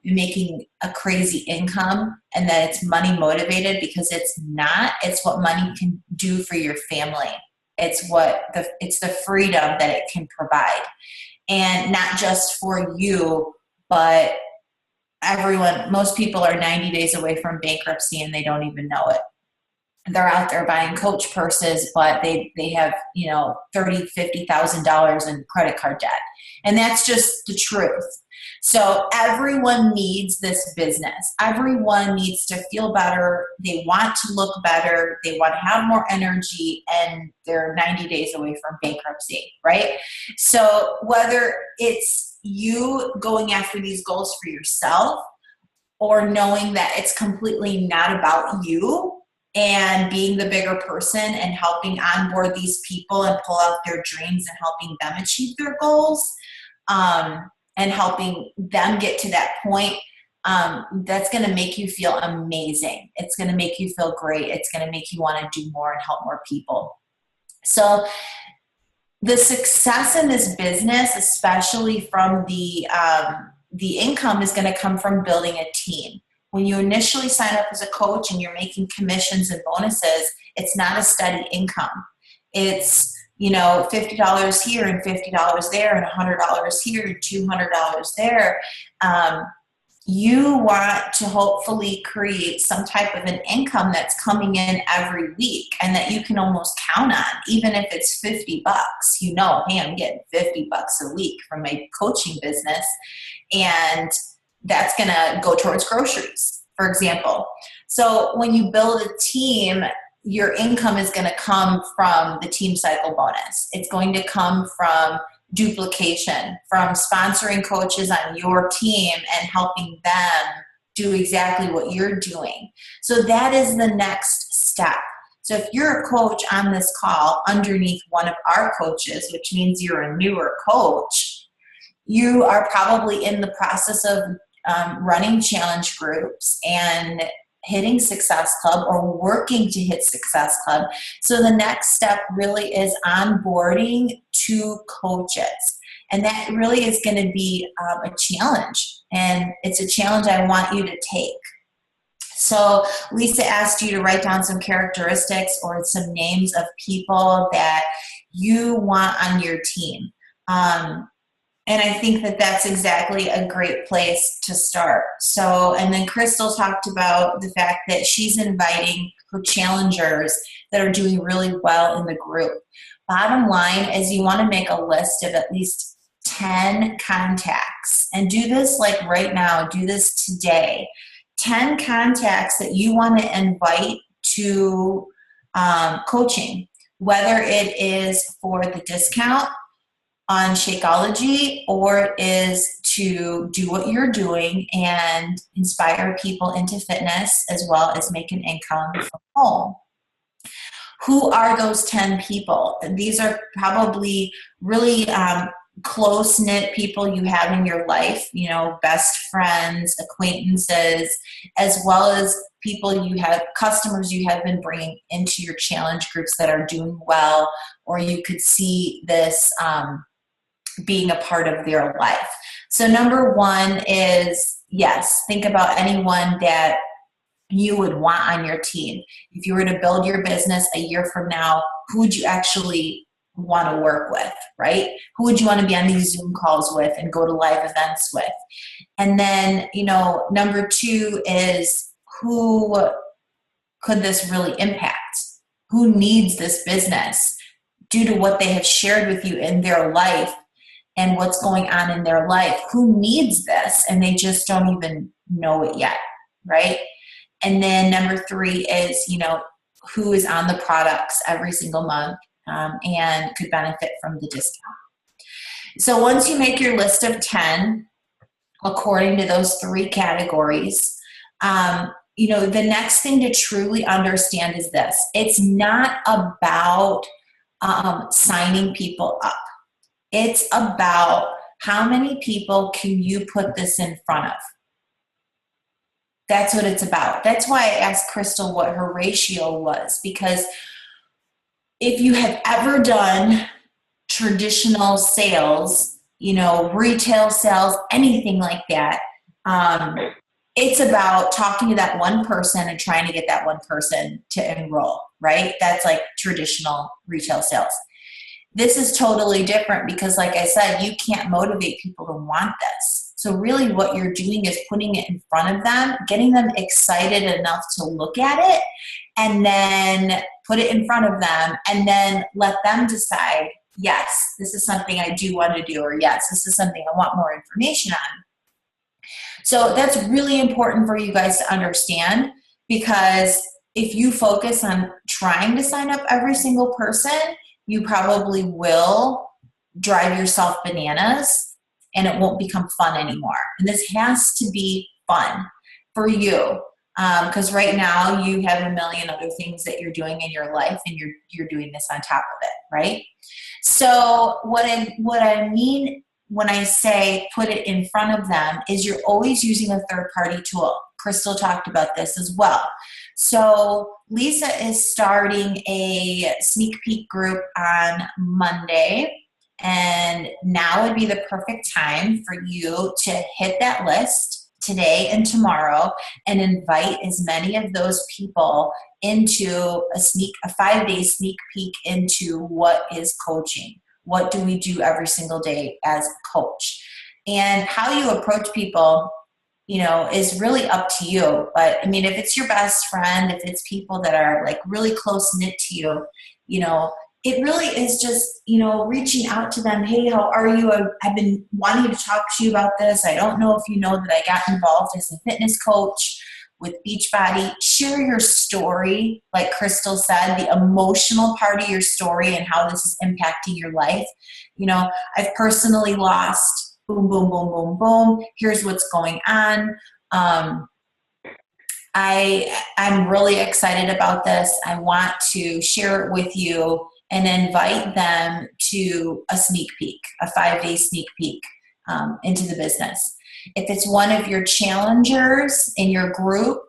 making a crazy income and that it's money motivated, because it's not. It's what money can do for your family. It's the freedom that it can provide, and not just for you, but everyone. Most people are 90 days away from bankruptcy and they don't even know it. They're out there buying Coach purses, but they have, $30,000, $50,000 in credit card debt. And that's just the truth. So everyone needs this business. Everyone needs to feel better. They want to look better. They want to have more energy, and they're 90 days away from bankruptcy, right? So whether it's you going after these goals for yourself, or knowing that it's completely not about you, and being the bigger person and helping onboard these people and pull out their dreams and helping them achieve their goals, and helping them get to that point, that's going to make you feel amazing. It's going to make you feel great. It's going to make you want to do more and help more people. So the success in this business, especially from the income, is going to come from building a team. When you initially sign up as a coach and you're making commissions and bonuses, it's not a steady income. It's, $50 here and $50 there and $100 here and $200 there. You want to hopefully create some type of an income that's coming in every week and that you can almost count on, even if it's $50. Hey, I'm getting $50 a week from my coaching business, and that's going to go towards groceries, for example. So when you build a team, your income is going to come from the team cycle bonus. It's going to come from duplication, from sponsoring coaches on your team and helping them do exactly what you're doing. So that is the next step. So if you're a coach on this call underneath one of our coaches, which means you're a newer coach, you are probably in the process of running challenge groups and hitting Success Club, or working to hit Success Club. So the next step really is onboarding 2 coaches. And that really is going to be a challenge. And it's a challenge I want you to take. So Lisa asked you to write down some characteristics or some names of people that you want on your team. And I think that that's exactly a great place to start. So, and then Crystal talked about the fact that she's inviting her challengers that are doing really well in the group. Bottom line is you want to make a list of at least 10 contacts, and do this like right now, do this today. 10 contacts that you want to invite to coaching, whether it is for the discount on Shakeology, or it is to do what you're doing and inspire people into fitness as well as make an income from home. Who are those 10 people? These are probably really close-knit people you have in your life, best friends, acquaintances, as well as people you have, customers you have been bringing into your challenge groups that are doing well, or you could see this being a part of their life. So number 1 is, yes, think about anyone that you would want on your team. If you were to build your business a year from now, who would you actually want to work with, right? Who would you want to be on these Zoom calls with and go to live events with? And then, number 2 is, who could this really impact? Who needs this business due to what they have shared with you in their life and what's going on in their life? Who needs this and they just don't even know it yet, right? And then number 3 is, who is on the products every single month and could benefit from the discount. So once you make your list of 10, according to those 3 categories, The next thing to truly understand is this. It's not about signing people up. It's about how many people can you put this in front of. That's what it's about. That's why I asked Crystal what her ratio was, because if you have ever done traditional sales, retail sales, anything like that, it's about talking to that one person and trying to get that one person to enroll, right? That's like traditional retail sales. This is totally different because, like I said, you can't motivate people to want this. So really what you're doing is putting it in front of them, getting them excited enough to look at it, and then put it in front of them, and then let them decide, yes, this is something I do want to do, or yes, this is something I want more information on. So that's really important for you guys to understand, because if you focus on trying to sign up every single person, you probably will drive yourself bananas and it won't become fun anymore. And this has to be fun for you, because right now you have a million other things that you're doing in your life, and you're doing this on top of it, right? So what I mean when I say put it in front of them is you're always using a third-party tool. Crystal talked about this as well. So Lisa is starting a sneak peek group on Monday, and now would be the perfect time for you to hit that list today and tomorrow and invite as many of those people into a 5-day sneak peek into what is coaching. What do we do every single day as a coach? And how you approach people, is really up to you. But I mean, if it's your best friend, if it's people that are like really close knit to you, it really is just, reaching out to them. Hey, how are you? I've been wanting to talk to you about this. I don't know if you know that I got involved as a fitness coach with Beachbody. Share your story. Like Crystal said, the emotional part of your story and how this is impacting your life. I've personally lost boom, boom, boom, boom, boom. Here's what's going on. I'm really excited about this. I want to share it with you and invite them to a sneak peek, a 5-day sneak peek into the business. If it's one of your challengers in your group,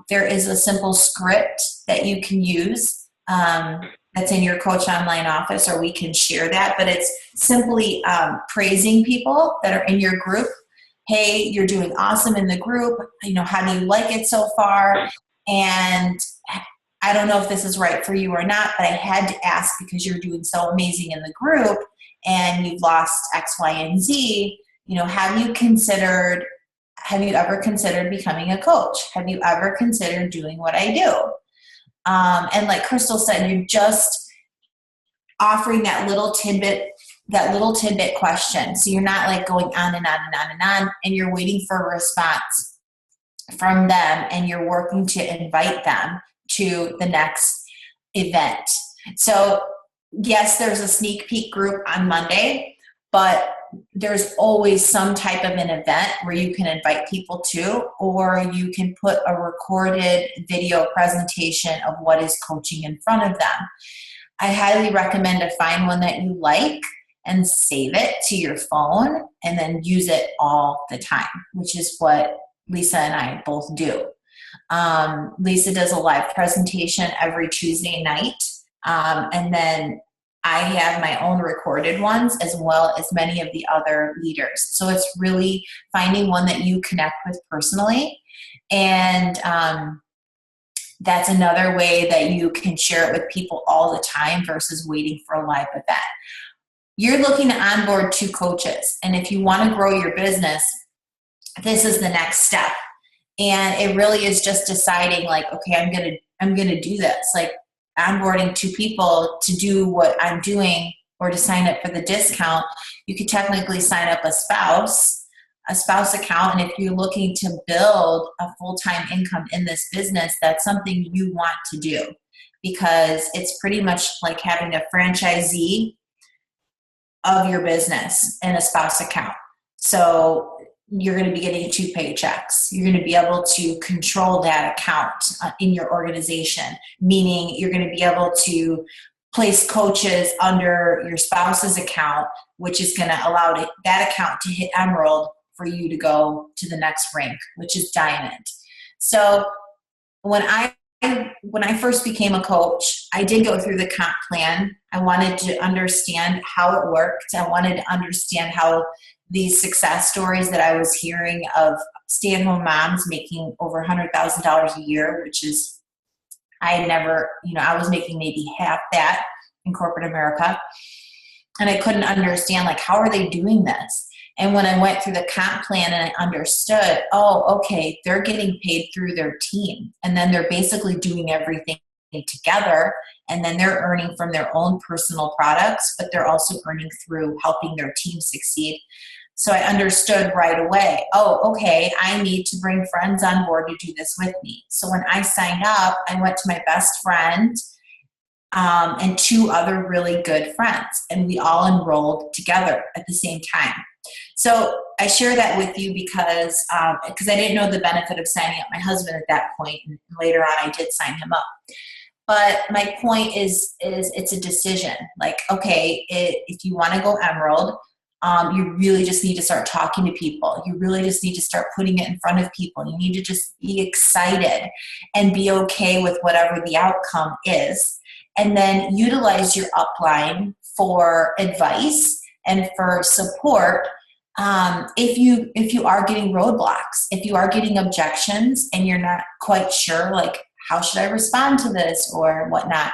there is a simple script that you can use that's in your Coach Online office, or we can share that. But it's simply praising people that are in your group. Hey, you're doing awesome in the group. How do you like it so far? And I don't know if this is right for you or not, but I had to ask because you're doing so amazing in the group and you've lost X, Y, and Z. Have you ever considered becoming a coach? Have you ever considered doing what I do? And like Crystal said, you're just offering that little tidbit question. So you're not like going on and on and on and on, and you're waiting for a response from them, and you're working to invite them to the next event. So yes, there's a sneak peek group on Monday, but there's always some type of an event where you can invite people to, or you can put a recorded video presentation of what is coaching in front of them. I highly recommend to find one that you like and save it to your phone and then use it all the time, which is what Lisa and I both do. Lisa does a live presentation every Tuesday night, and then I have my own recorded ones as well as many of the other leaders. So it's really finding one that you connect with personally, and that's another way that you can share it with people all the time versus waiting for a live event. You're looking to onboard 2 coaches, and if you want to grow your business, this is the next step. And it really is just deciding, like, okay, I'm gonna do this, like onboarding 2 people to do what I'm doing or to sign up for the discount. You could technically sign up a spouse account, and if you're looking to build a full-time income in this business, that's something you want to do, because it's pretty much like having a franchisee of your business and a spouse account. So you're going to be getting 2 paychecks. You're going to be able to control that account in your organization, meaning you're going to be able to place coaches under your spouse's account, which is going to allow that account to hit emerald for you to go to the next rank, which is diamond. So when I first became a coach, I did go through the comp plan. I wanted to understand how it worked. I wanted to understand how these success stories that I was hearing of stay-at-home moms making over $100,000 a year, which is, I was making maybe half that in corporate America. And I couldn't understand, like, how are they doing this? And when I went through the comp plan and I understood, oh, okay, they're getting paid through their team. And then they're basically doing everything together. And then they're earning from their own personal products, but they're also earning through helping their team succeed. So I understood right away, oh, okay, I need to bring friends on board to do this with me. So when I signed up, I went to my best friend and 2 other really good friends, and we all enrolled together at the same time. So I share that with you because I didn't know the benefit of signing up my husband at that point, and later on I did sign him up. But my point is it's a decision. Like, okay, if you want to go emerald, you really just need to start talking to people. You really just need to start putting it in front of people. You need to just be excited and be okay with whatever the outcome is. And then utilize your upline for advice and for support if you are getting roadblocks, if you are getting objections and you're not quite sure, like, how should I respond to this or whatnot.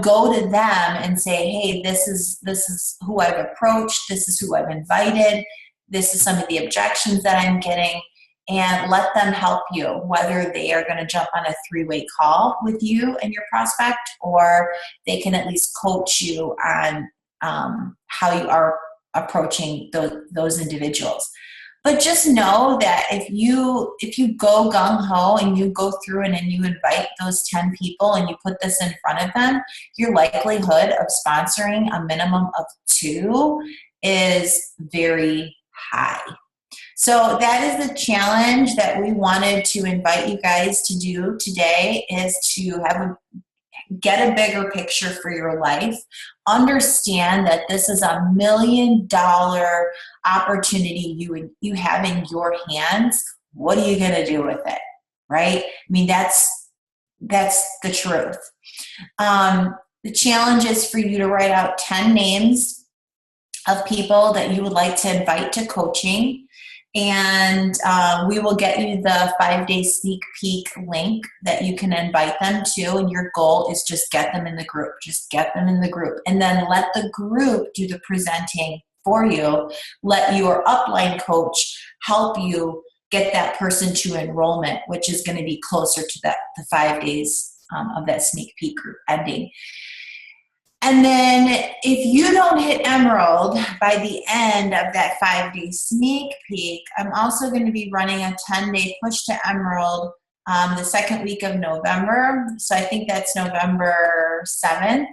Go to them and say, hey, this is who I've approached. This is who I've invited. This is some of the objections that I'm getting, and let them help you, whether they are going to jump on a 3-way call with you and your prospect, or they can at least coach you on how you are approaching those individuals. But just know that if you go gung-ho and you go through and you invite those 10 people and you put this in front of them, your likelihood of sponsoring a minimum of 2 is very high. So that is the challenge that we wanted to invite you guys to do today, is to get a bigger picture for your life. Understand that this is $1 million opportunity you have in your hands. What are you going to do with it? Right? I mean, that's the truth. The challenge is for you to write out 10 names of people that you would like to invite to coaching. And we will get you the 5-day sneak peek link that you can invite them to. And your goal is just get them in the group. Just get them in the group. And then let the group do the presenting for you. Let your upline coach help you get that person to enrollment, which is going to be closer to the 5 days of that sneak peek group ending. And then if you don't hit emerald by the end of that 5-day sneak peek, I'm also going to be running a 10-day push to emerald the second week of November. So I think that's November 7th.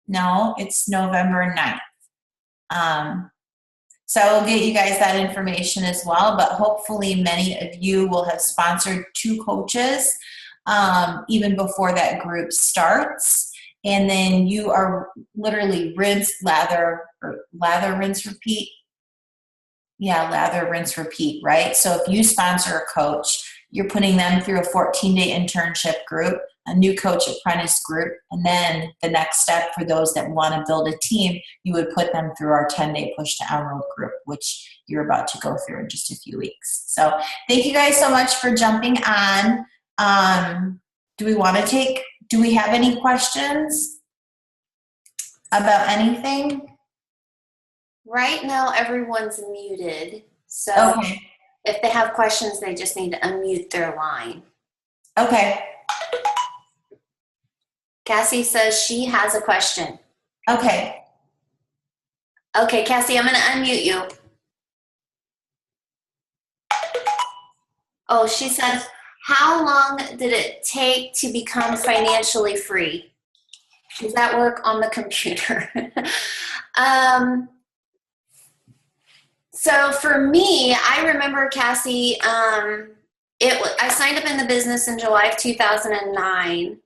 No, it's November 9th. So I will get you guys that information as well. But hopefully many of you will have sponsored 2 coaches even before that group starts. And then you are literally rinse, lather, rinse, repeat. Yeah, lather, rinse, repeat, right? So if you sponsor a coach, you're putting them through a 14-day internship group, a new coach apprentice group, and then the next step for those that want to build a team, you would put them through our 10-day push to emerald group, which you're about to go through in just a few weeks. So thank you guys so much for jumping on. Do we have any questions about anything? Right now, everyone's muted. So Okay. if they have questions, they just need to unmute their line. Okay. Cassie says she has a question. Okay. Okay, Cassie, I'm going to unmute you. Oh, she said, how long did it take to become financially free? Does that work on the computer? So for me, I remember, Cassie, I signed up in the business in July of 2009.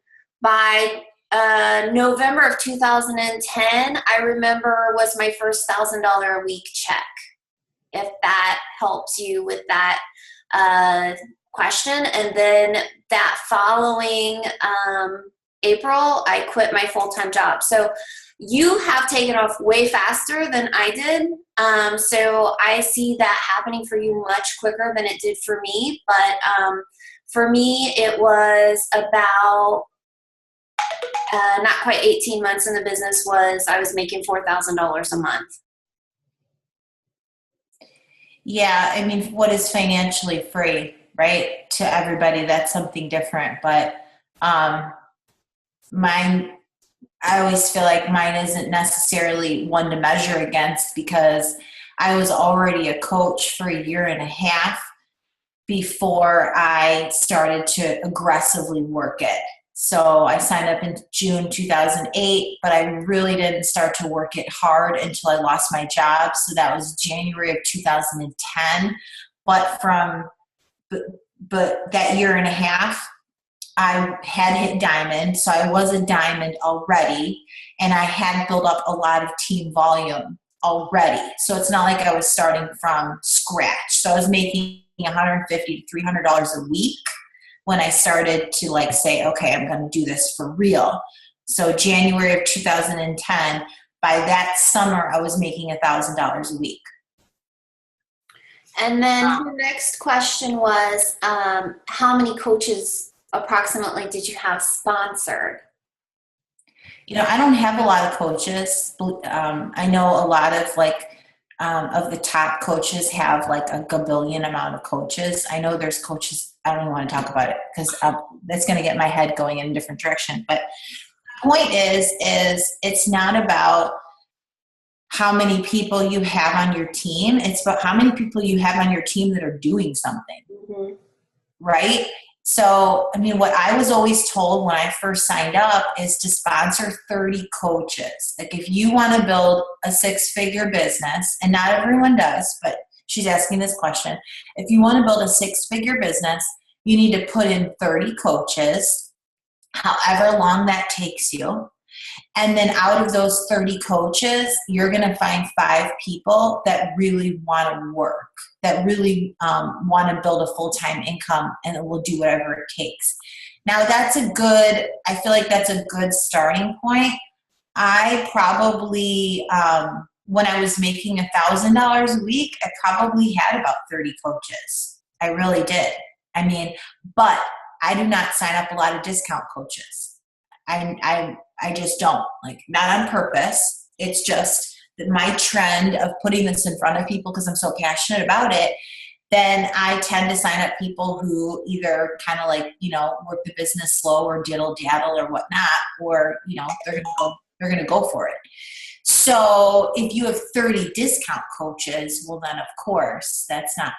By November of 2010, I remember was my first $1,000 a week check. If that helps you with that question. And then that following April, I quit my full-time job. So you have taken off way faster than I did. So I see that happening for you much quicker than it did for me. But for me, it was about not quite 18 months in the business I was making $4,000 a month. Yeah, I mean, what is financially free, right? To everybody, that's something different. But mine, I always feel like mine isn't necessarily one to measure against because I was already a coach for 1.5 years before I started to aggressively work it. So I signed up in June 2008, but I really didn't start to work it hard until I lost my job. So that was January of 2010. But that 1.5 years, I had hit diamond. So I was a diamond already, and I had built up a lot of team volume already. So it's not like I was starting from scratch. So I was making $150 to $300 a week when I started to say, okay, I'm going to do this for real. So January of 2010, by that summer, I was making $1,000 a week. And then the next question was, how many coaches approximately did you have sponsored? I don't have a lot of coaches. I know a lot of the top coaches have a gabillion amount of coaches. I know there's coaches, I don't even want to talk about it because that's going to get my head going in a different direction. But the point is it's not about how many people you have on your team. It's about how many people you have on your team that are doing something, right? So, I mean, what I was always told when I first signed up is to sponsor 30 coaches. If you want to build a 6-figure business, and not everyone does, but she's asking this question. If you want to build a 6-figure business, you need to put in 30 coaches, however long that takes you. And then out of those 30 coaches, you're going to find 5 people that really want to work, that really want to build a full-time income, and will do whatever it takes. Now, I feel like that's a good starting point. I probably, when I was making $1,000 a week, I probably had about 30 coaches. I really did. I mean, but I do not sign up a lot of discount coaches. I just don't, not on purpose. It's just that my trend of putting this in front of people because I'm so passionate about it. Then I tend to sign up people who either kind of work the business slow or diddle daddle or whatnot, or they're gonna go for it. So if you have 30 discount coaches, well then of course that's not,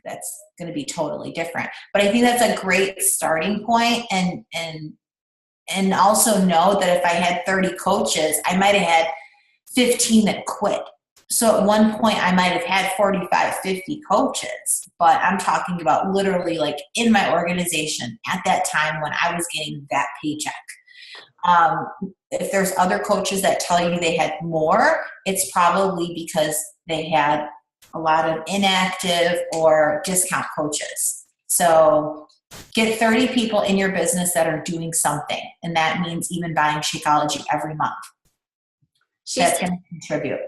that's going to be totally different. But I think that's a great starting point, and also know that if I had 30 coaches, I might have had 15 that quit. So at one point I might have had 45, 50 coaches, but I'm talking about literally in my organization at that time when I was getting that paycheck. If there's other coaches that tell you they had more, it's probably because they had a lot of inactive or discount coaches. So get 30 people in your business that are doing something, and that means even buying Shakeology every month. That's going to contribute.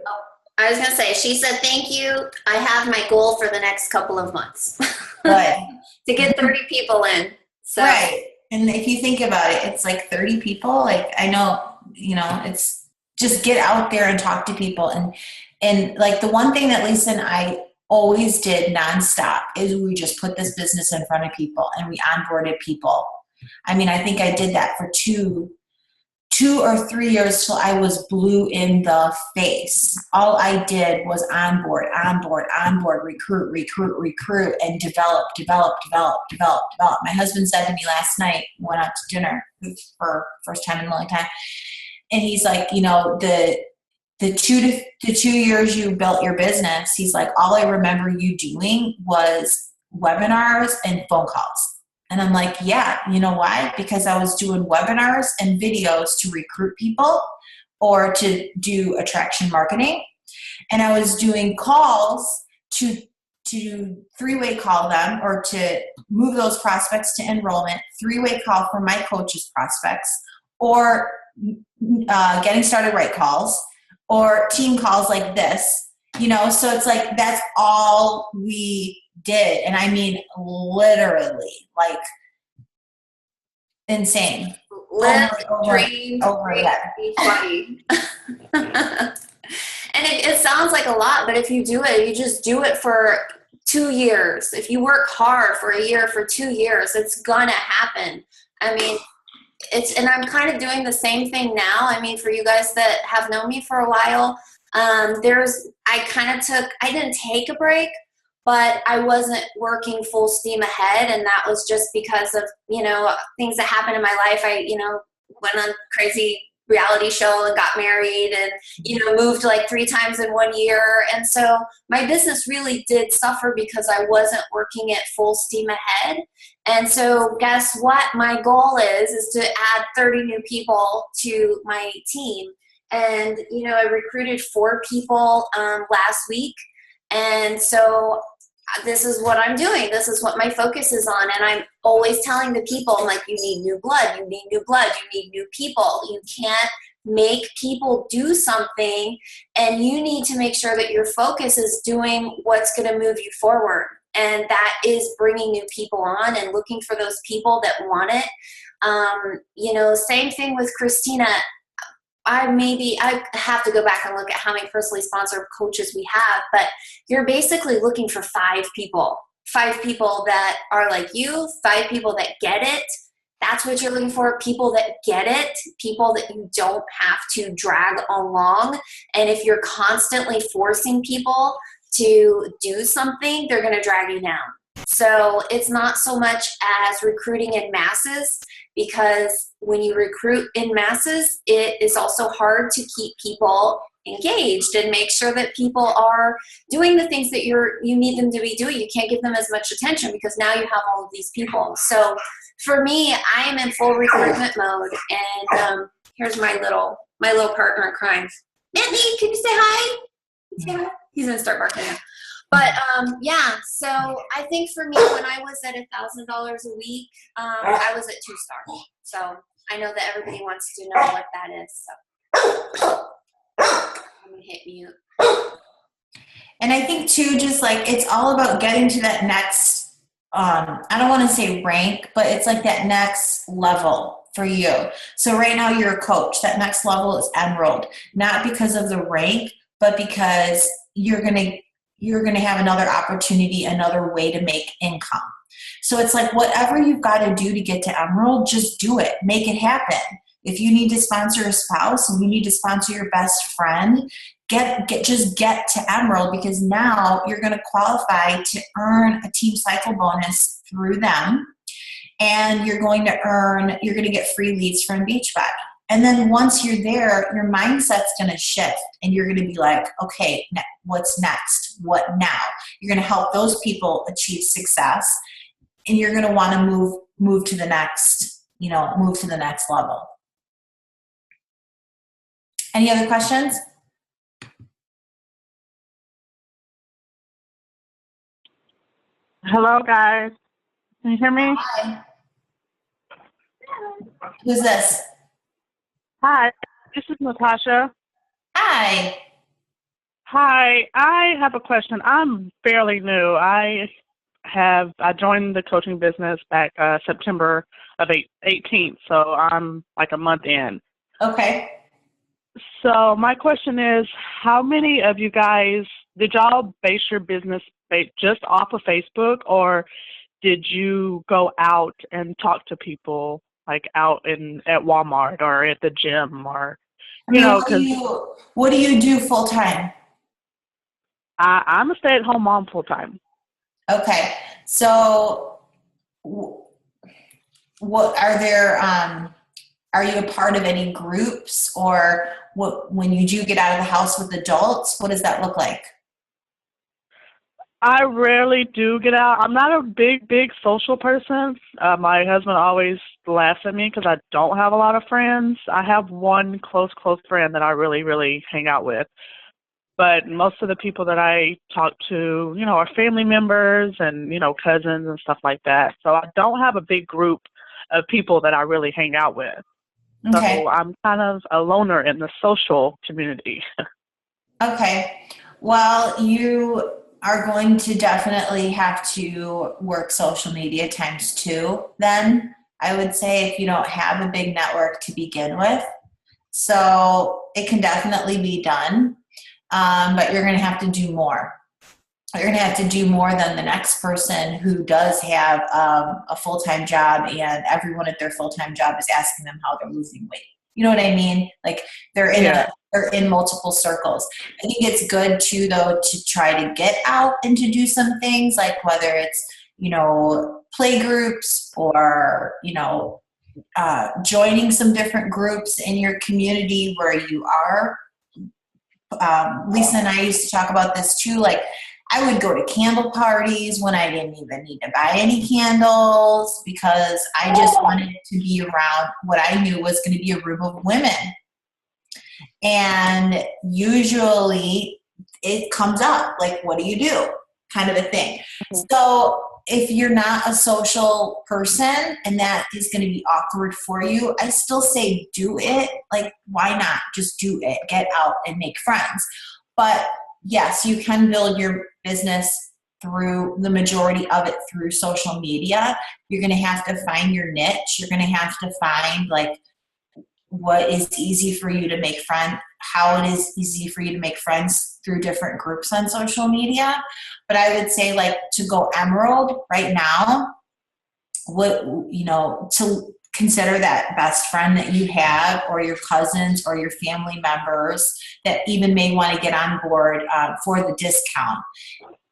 I was going to say, she said, thank you. I have my goal for the next couple of months. Good. To get 30 people in. So. Right. And if you think about it, it's 30 people. I know, it's just get out there and talk to people. And the one thing that Lisa and I always did nonstop is we just put this business in front of people and we onboarded people. I mean, I think I did that for two or 3 years till I was blue in the face. All I did was onboard, recruit, and develop. My husband said to me last night, went out to dinner for first time in a long time, and he's like, the 2 years you built your business, he's like, all I remember you doing was webinars and phone calls. And I'm like, yeah, you know why? Because I was doing webinars and videos to recruit people or to do attraction marketing. And I was doing calls to three-way call them or to move those prospects to enrollment, three-way call for my coaches' prospects, or getting started right calls, or team calls like this, so it's like that's all we did. And I mean literally like insane. Live, over again. be funny. And it sounds like a lot, but if you do it, you just do it for 2 years. If you work hard for a year, for 2 years, it's gonna happen. I mean, and I'm kind of doing the same thing now. I mean, for you guys that have known me for a while, I didn't take a break, but I wasn't working full steam ahead. And that was just because of, things that happened in my life. I, went on crazy reality show and got married and, moved like 3 times in 1 year. And so my business really did suffer because I wasn't working at full steam ahead. And so guess what? My goal is to add 30 new people to my team. And, I recruited 4 people last week. And so this is what I'm doing. This is what my focus is on. And I'm always telling the people, I'm like, you need new blood, you need new blood, you need new people. You can't make people do something, and you need to make sure that your focus is doing what's going to move you forward. And that is bringing new people on and looking for those people that want it. Same thing with Kristina. I have to go back and look at how many personally sponsored coaches we have, but you're basically looking for 5 people that are like you, 5 people that get it. That's what you're looking for. People that get it, people that you don't have to drag along. And if you're constantly forcing people to do something, they're going to drag you down. So it's not so much as recruiting in masses, because when you recruit in masses, it is also hard to keep people engaged and make sure that people are doing the things that you need them to be doing. You can't give them as much attention because now you have all of these people. So for me, I am in full recruitment mode, and here's my little partner in crime. Bentley, can you say hi? He's gonna start barking now. But yeah, so I think for me, when I was at $1,000 a week, I was at 2-star. So I know that everybody wants to know what that is. So I'm gonna hit mute. And I think too, just like it's all about getting to that next, I don't want to say rank, but it's like that next level for you. So right now you're a coach. That next level is Emerald, not because of the rank, but because you're going to have another opportunity, another way to make income. So it's like whatever you've got to do to get to Emerald, just do it. Make it happen. If you need to sponsor a spouse and you need to sponsor your best friend, just get to Emerald, because now you're going to qualify to earn a team cycle bonus through them. And you're going to get free leads from Beachbody. And then once you're there, your mindset's going to shift and you're going to be like, okay, what's next? What now? You're going to help those people achieve success, and you're going to want to move to the next, move to the next level. Any other questions? Hello, guys. Can you hear me? Hi. Who's this? Hi, this is Natasha. Hi. Hi, I have a question. I'm fairly new. I joined the coaching business back September of 18th, so I'm like a month in. Okay. So my question is, how many of you guys, did y'all base your business just off of Facebook, or did you go out and talk to people like out at Walmart or at the gym, or, what do you do full time? I'm a stay-at-home mom full time. Okay. So what are there, are you a part of any groups, or when you do get out of the house with adults, what does that look like? I rarely do get out. I'm not a big social person. My husband always laughs at me because I don't have a lot of friends. I have one close friend that I really hang out with. But most of the people that I talk to, are family members and, cousins and stuff like that. So I don't have a big group of people that I really hang out with. Okay. So I'm kind of a loner in the social community. Okay. Well, you are going to definitely have to work social media times 2 then, I would say, if you don't have a big network to begin with. So it can definitely be done, but you're going to have to do more. You're going to have to do more than the next person who does have a full-time job, and everyone at their full-time job is asking them how they're losing weight. You know what I mean? Like they're in multiple circles. I think it's good too, though, to try to get out and to do some things, like whether it's, play groups or, joining some different groups in your community where you are. Lisa and I used to talk about this too. Like, I would go to candle parties when I didn't even need to buy any candles, because I just wanted to be around what I knew was going to be a room of women. And usually it comes up, like, what do you do? Kind of a thing. So if you're not a social person and that is going to be awkward for you, I still say do it. Like, why not just do it? Get out and make friends. But yes, you can build your business through the majority of it through social media. You're going to have to find your niche. You're going to have to find, like, what is easy for you to make friends, how it is easy for you to make friends through different groups on social media. But I would say, like, to go emerald right now, to consider that best friend that you have, or your cousins or your family members that even may want to get on board for the discount.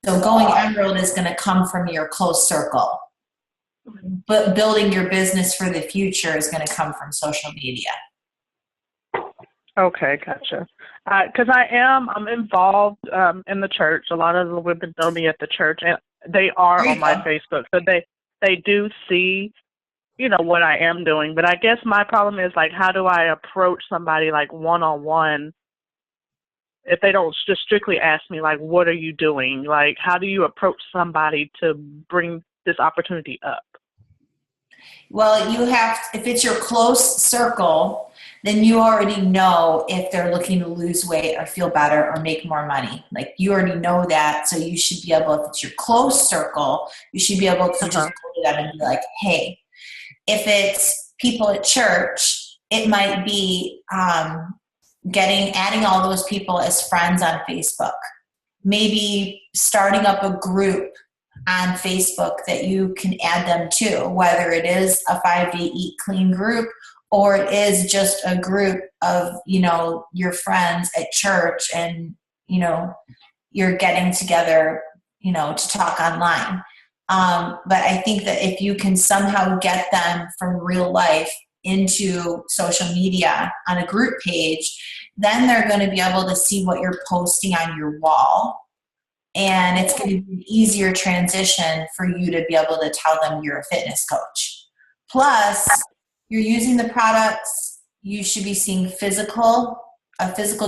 So going emerald is going to come from your close circle. But building your business for the future is going to come from social media. Okay, gotcha. Because I'm involved in the church. A lot of the women know me at the church, and they are on my Facebook. So they do see, what I am doing. But I guess my problem is, like, how do I approach somebody, like, one-on-one if they don't just strictly ask me, like, what are you doing? Like, how do you approach somebody to bring this opportunity up? Well, if it's your close circle, then you already know if they're looking to lose weight or feel better or make more money. Like, you already know that. So you should be able, if it's your close circle, you should be able to just go to them and be like, hey. If it's people at church, it might be adding all those people as friends on Facebook. Maybe starting up a group on Facebook that you can add them to, whether it is a 5-day eat clean group, or it is just a group of, your friends at church, and, you're getting together, to talk online. But I think that if you can somehow get them from real life into social media on a group page, then they're going to be able to see what you're posting on your wall. And it's going to be an easier transition for you to be able to tell them you're a fitness coach. Plus, you're using the products. You should be seeing a physical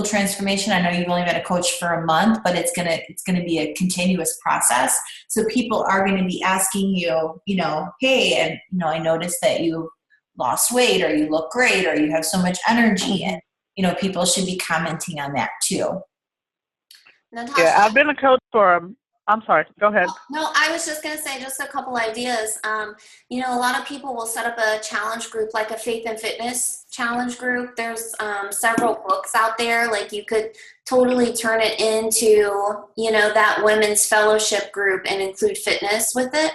transformation. I know you've only been a coach for a month, but it's gonna be a continuous process. So people are going to be asking you, hey, and I noticed that you lost weight, or you look great, or you have so much energy, and people should be commenting on that too. Natasha, Yeah, I've been a coach for I'm sorry, go ahead. No, I was just going to say just a couple ideas. A lot of people will set up a challenge group, like a faith and fitness challenge group. There's several books out there. Like, you could totally turn it into, that women's fellowship group and include fitness with it.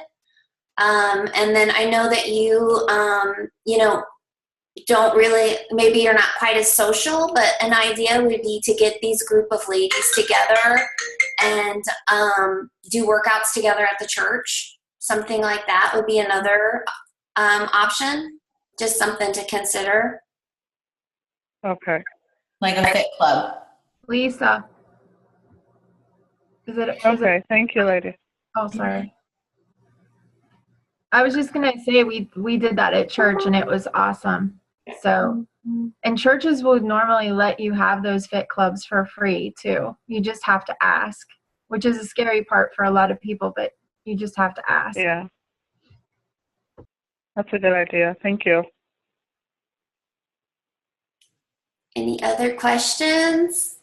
And then I know that you, don't really, maybe you're not quite as social, but an idea would be to get these group of ladies together and do workouts together at the church. Something like that would be another option. Just something to consider. Okay. Like a fit club. Lisa. Is it? Okay. Thank you, lady. Oh, sorry. I was just gonna say we did that at church and it was awesome. So, and churches would normally let you have those fit clubs for free too. You just have to ask, which is a scary part for a lot of people, but you just have to ask. Yeah. That's a good idea. Thank you. Any other questions?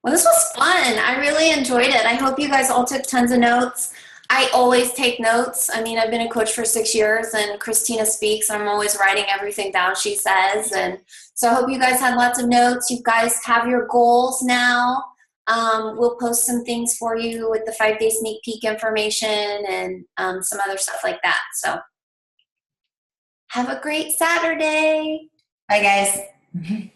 Well, this was fun. I really enjoyed it. I hope you guys all took tons of notes. I always take notes. I mean, I've been a coach for 6 years, and Kristina speaks, and I'm always writing everything down she says. And so I hope you guys had lots of notes. You guys have your goals now. We'll post some things for you with the 5-day sneak peek information and some other stuff like that. So have a great Saturday. Bye, guys.